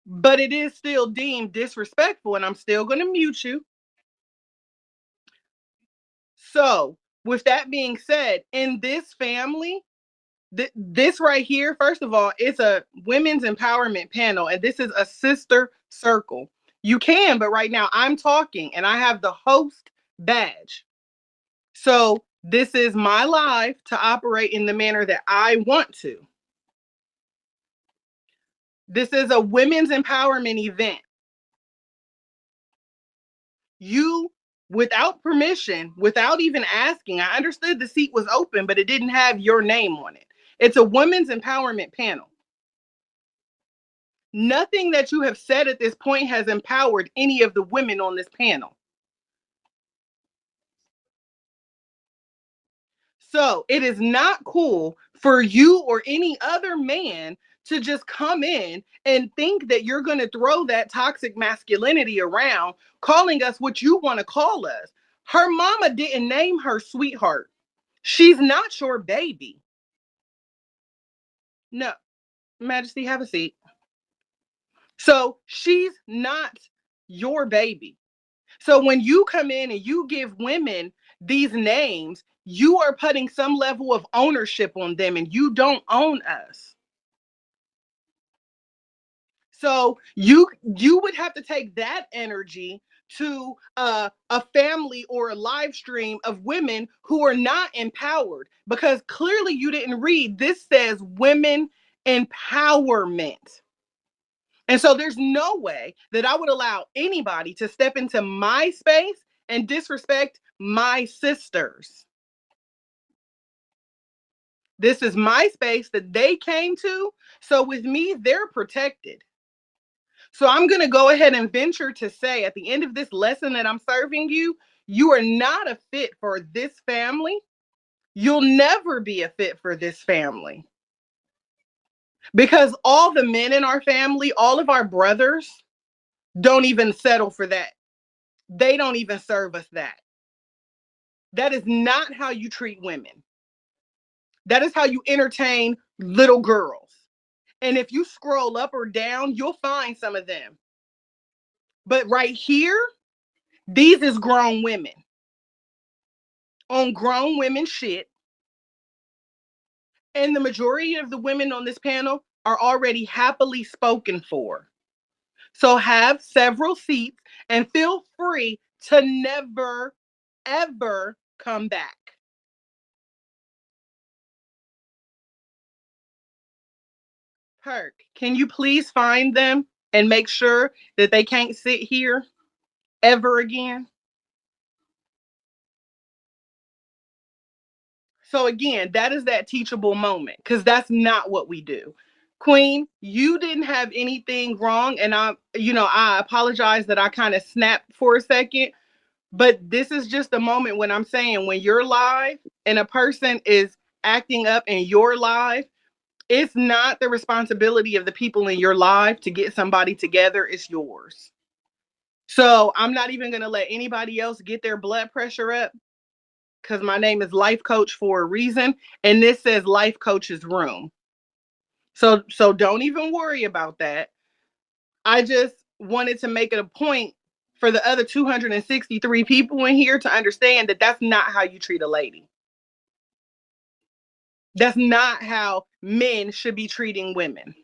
S1: but it is still deemed disrespectful. And I'm still going to mute you. So, with that being said, in this family, this right here, first of all, it's a women's empowerment panel, and this is a sister circle. You can, but right now I'm talking and I have the host badge. So, This is my life to operate in the manner that I want to. This is a women's empowerment event. You, without permission, without even asking, I understood the seat was open, but it didn't have your name on it. It's a women's empowerment panel. Nothing that you have said at this point has empowered any of the women on this panel. So it is not cool for you or any other man to just come in and think that you're going to throw that toxic masculinity around, calling us what you want to call us. Her mama didn't name her sweetheart. She's not your baby. No, Majesty, have a seat. So she's not your baby. So when you come in and you give women these names, you are putting some level of ownership on them, and you don't own us. So you would have to take that energy to a family or a live stream of women who are not empowered, because clearly you didn't read. This says women empowerment. And so there's no way that I would allow anybody to step into my space and disrespect my sisters. This is my space that they came to. So with me, they're protected. So I'm going to go ahead and venture to say at the end of this lesson that I'm serving you, you are not a fit for this family. You'll never be a fit for this family. Because all the men in our family, all of our brothers, don't even settle for that. They don't even serve us that. That is not how you treat women. That is how you entertain little girls. And if you scroll up or down, you'll find some of them. But right here, these is grown women on grown women shit. And the majority of the women on this panel are already happily spoken for. So have several seats and feel free to never, ever come back. Perk, can you please find them and make sure that they can't sit here ever again? So again, that is that teachable moment, because that's not what we do. Queen, you didn't have anything wrong, and I apologize that I kind of snapped for a second, but this is just a moment when I'm saying when you're live and a person is acting up in your live, it's not the responsibility of the people in your life to get somebody together. It's yours. So I'm not even going to let anybody else get their blood pressure up, because my name is Life Coach for a reason. And this says Life Coach's Room. So don't even worry about that. I just wanted to make it a point for the other 263 people in here to understand that that's not how you treat a lady. That's not how men should be treating women.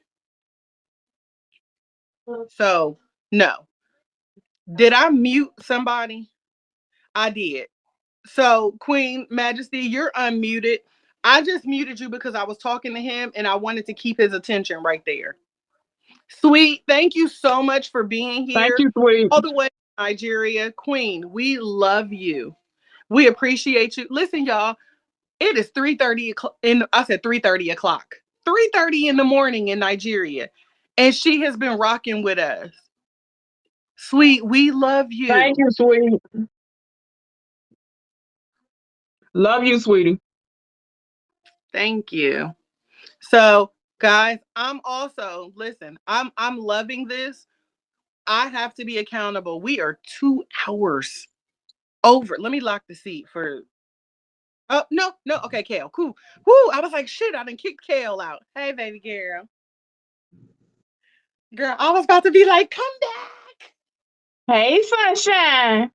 S1: So, no. Did I mute somebody? I did. So, Queen Majesty, you're unmuted. I just muted you because I was talking to him and I wanted to keep his attention right there. Sweet, thank you so much for being
S10: Thank
S1: here.
S10: you, Sweet.
S1: All the way from Nigeria. Queen, we love you. We appreciate you. Listen, y'all, it is 3:30 I said 3:30 o'clock. 3:30 in the morning in Nigeria. And she has been rocking with us. Sweet, we love you.
S10: Thank you, Sweet. Love you, sweetie.
S1: Thank you. So, guys, I'm loving this. I have to be accountable. We are 2 hours over. Let me lock the seat for. Oh, no, no. Okay, Kale. Cool. Woo. I was like, shit, I done kicked Kale out. Hey, baby girl. Girl, I was about to be like, come back.
S10: Hey, Sunshine.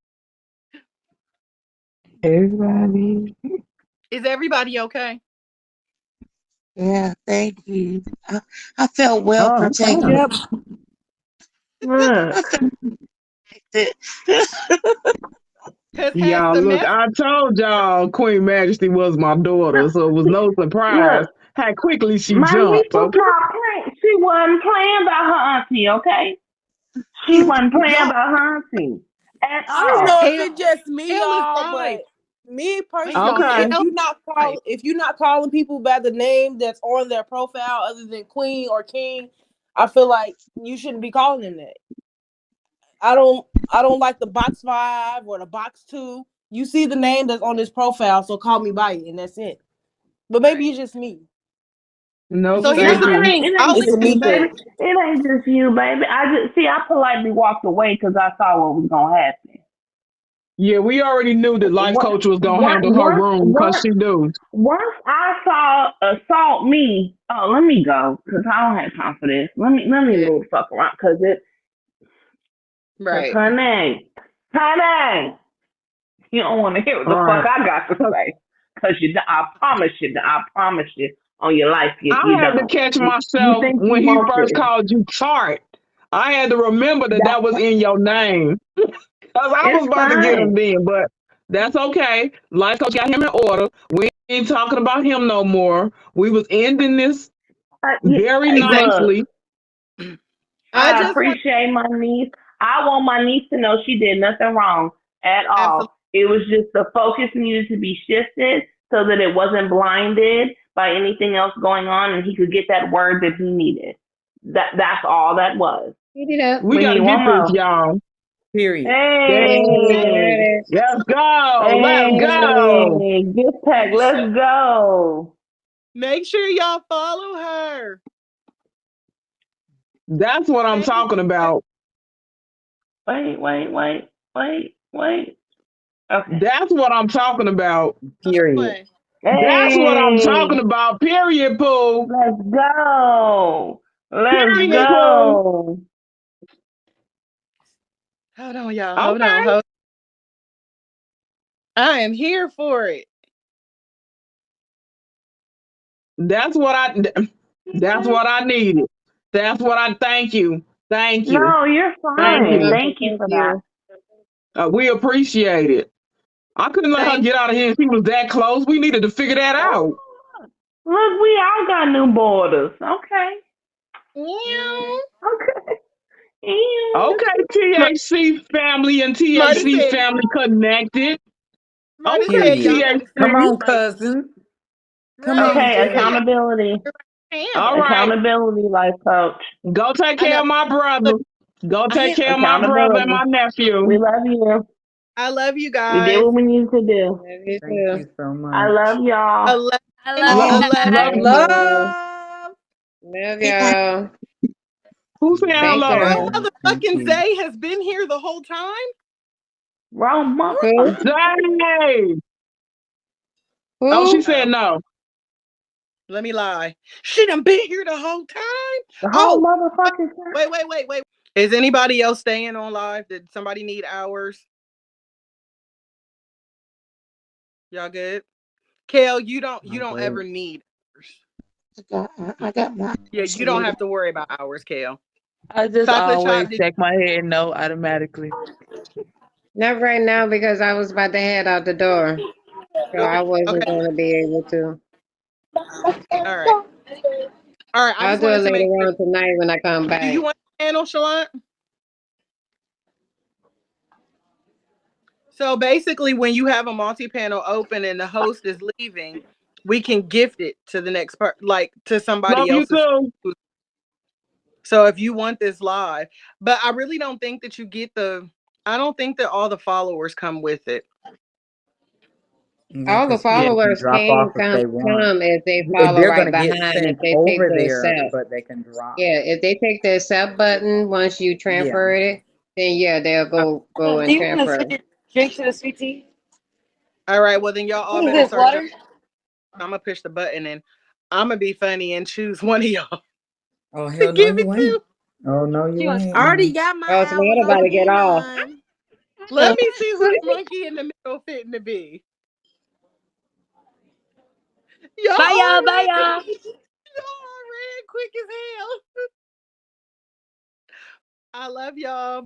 S13: Everybody.
S1: Is everybody okay?
S13: Yeah, thank you. I felt well
S10: Oh,
S13: protected.
S10: okay.
S11: Yep.
S10: Yeah.
S13: I felt protected.
S1: Cause has
S10: Y'all,
S1: the
S10: look,
S1: mess.
S10: I told y'all Queen Majesty was my daughter, so it was no surprise
S14: Look,
S10: how quickly she
S14: my niece
S10: jumped,
S14: was
S10: okay?
S14: not playing. She wasn't playing about her auntie, okay? She wasn't playing
S5: Y'all,
S14: about her auntie at
S5: I don't know
S14: all.
S5: if
S1: Kale,
S5: it's just me,
S1: Kale is
S5: y'all,
S1: 5.
S5: but me
S1: Wait, y'all.
S5: personally,
S10: Okay.
S1: Kale is 5.
S11: If you're not calling people by the name that's on their profile other than queen or king, I feel like you shouldn't be calling them that. I don't like the box 5 or the box 2. You see the name that's on this profile, so call me by it, and that's it. But maybe
S1: Right.
S11: it's just me.
S10: Nope,
S1: So
S11: Just
S14: No,
S1: here's
S10: thank
S1: the
S11: me.
S10: you.
S1: thing.
S14: it
S1: I'll
S14: ain't
S11: It's
S1: leave
S11: a
S14: just
S1: it
S11: me
S14: you,
S1: there.
S11: thing.
S14: baby. It ain't just you, baby. See, I politely walked away because I saw what was gonna happen.
S10: Yeah, we already knew that Life
S14: What,
S10: Coach was gonna
S14: what,
S10: handle her
S14: once,
S10: room because
S14: once,
S10: she do.
S14: once I saw assault me. Oh, let me go because I don't have time for this. Let me
S1: Yeah.
S14: move the fuck around because
S1: Right.
S14: honey, you don't want to hear what
S10: All
S14: the fuck
S10: right.
S14: I got to say. Because I promise you, on your life, you
S10: I had to
S14: don't.
S10: catch
S14: You
S10: myself
S14: think you
S10: when he
S14: want
S10: first
S14: this.
S10: called you tart. I had to remember that
S14: That's
S10: that was in your name. Cause I was
S14: it's
S10: about to get him
S14: fine.
S10: then, but that's okay. Life Coach got him in order. We ain't talking about him no more. We was ending this very
S1: Exactly.
S14: Look,
S10: nicely.
S1: I
S14: I
S1: just want
S14: appreciate my niece. I want my niece to know she did nothing wrong at
S1: absolutely.
S14: all. It was just the focus needed to be shifted so that it wasn't blinded by anything else going on and he could get that word that he needed. That's all that was.
S9: Eat it up.
S10: We
S14: We
S10: got
S14: need
S10: to get
S14: one
S10: this,
S14: more.
S10: y'all.
S6: Period.
S14: Hey,
S9: Got it.
S10: Let's go. Let's go.
S14: hey, gift pack, let's go.
S1: Make sure y'all follow her.
S10: That's what I'm
S1: Thank you.
S10: talking about.
S14: Wait. Okay.
S10: That's what I'm talking about.
S6: Period.
S1: One.
S10: That's what I'm talking
S14: Hey,
S10: about. Period, Pooh.
S14: let's go. Let's
S10: Period, Pooh.
S14: go.
S1: Hold on, y'all. Hold on.
S10: Okay.
S1: Hold. I am here for it.
S10: That's what I that's what I needed. That's what I thank you. Thank you.
S14: No, you're
S10: Thank
S9: You're
S14: fine.
S10: you.
S9: welcome.
S14: Thank you
S9: Thank
S14: for that.
S9: you.
S10: We appreciate it. I couldn't let her
S1: Thank
S10: get out of here if she was that close. We needed to figure that out.
S14: Look, we all got new borders. Okay.
S1: you.
S14: Okay. Ew.
S10: Okay,
S1: Mar-
S10: THC family and
S1: Marty
S10: THC
S1: said.
S10: family connected.
S1: Marty
S10: Okay,
S1: said
S6: Period.
S1: y'all got to
S10: THC.
S6: Come
S1: start
S6: on,
S1: like
S6: cousin. Come
S1: right.
S6: on,
S14: Okay,
S1: She said
S6: girl.
S1: y'all
S14: accountability.
S1: got to
S10: All
S1: handle.
S10: right.
S14: Accountability, life coach.
S10: Go take
S1: I
S10: care
S1: know.
S10: of my
S1: Look,
S10: brother. Go
S1: I
S10: take
S1: am.
S10: care of my brother and
S14: Accountability.
S10: my
S14: We
S10: nephew.
S14: love you.
S1: I love you
S14: We did
S1: guys.
S14: what we needed to do.
S9: Love you
S6: Thank
S9: too.
S6: you so
S14: I
S6: much.
S14: love y'all.
S1: 11,
S8: I love you
S10: Love,
S1: 11.
S10: love
S8: guys.
S9: Love
S10: you.
S9: you.
S11: Love.
S9: Love y'all.
S10: Who's saying
S9: Thank
S10: hello?
S1: Oh,
S9: y'all.
S6: Thank
S1: motherfucking
S6: you.
S1: Zay has been here the whole time.
S14: Wrong
S9: Who?
S14: motherfucker.
S10: Zay. Oh, she
S9: Who?
S10: said
S1: Oh,
S10: no.
S1: let me lie. She done been here the whole time.
S14: The whole
S1: Oh, wait,
S14: motherfucking time.
S1: wait. Is anybody else staying on live? Did somebody need hours? Y'all good? Kale, you
S6: I'm
S1: don't ever
S6: good.
S1: need hours.
S13: I got my
S1: Yeah, you don't have to worry about hours, Kale.
S11: I just
S1: Chocolate
S11: always
S1: chop, did
S11: check my head no automatically.
S9: Not right now because I was about to head out the door. So I wasn't
S1: okay.
S9: going to be able to.
S1: All right. All right. I
S9: I'll
S1: just
S9: do it
S1: wanted to
S9: later
S1: make sure.
S9: on tonight when I come
S1: Do you
S9: back.
S1: want to handle Shallant? So basically, when you have a multi-panel open and the host is leaving, we can gift it to the next part, like to
S10: Love
S1: somebody
S10: you
S1: else's.
S10: too.
S1: So if you want this live, but I really don't think that you get the. I don't think that all the followers come with it.
S6: Yeah,
S9: All the
S6: because
S1: Yeah.
S6: people can
S9: followers
S6: drop
S9: can
S6: off if they want.
S9: come if they follow
S6: They're
S9: right
S6: going to get
S9: behind, if
S6: sent
S9: they take
S6: over
S9: the
S6: there,
S9: accept.
S6: but they can drop.
S9: Yeah, if they take the accept button once you
S6: Yeah.
S9: transfer it, then yeah, they'll go
S3: Do
S9: and
S3: you want to
S9: transfer.
S3: switch your drink to the sweet tea?
S1: All right. Well, then y'all all
S3: What is
S1: better
S3: this,
S1: start.
S3: water?
S1: I'm gonna push the button and I'm gonna be funny and choose one of y'all
S6: Oh,
S1: to
S6: hell no,
S1: give it
S6: you ain't.
S1: to.
S6: Oh, no,
S3: She
S6: you
S3: wants
S6: ain't
S8: I already
S6: now.
S8: got my
S9: Oh, so
S8: hours
S9: y'all about
S8: on
S9: to get off.
S8: Beeline.
S1: Let me see who the monkey in the middle fitting to be. Y'all
S8: Bye,
S1: all
S8: y'all. Bye,
S1: ran.
S8: y'all.
S1: Y'all all ran quick as hell. I love y'all.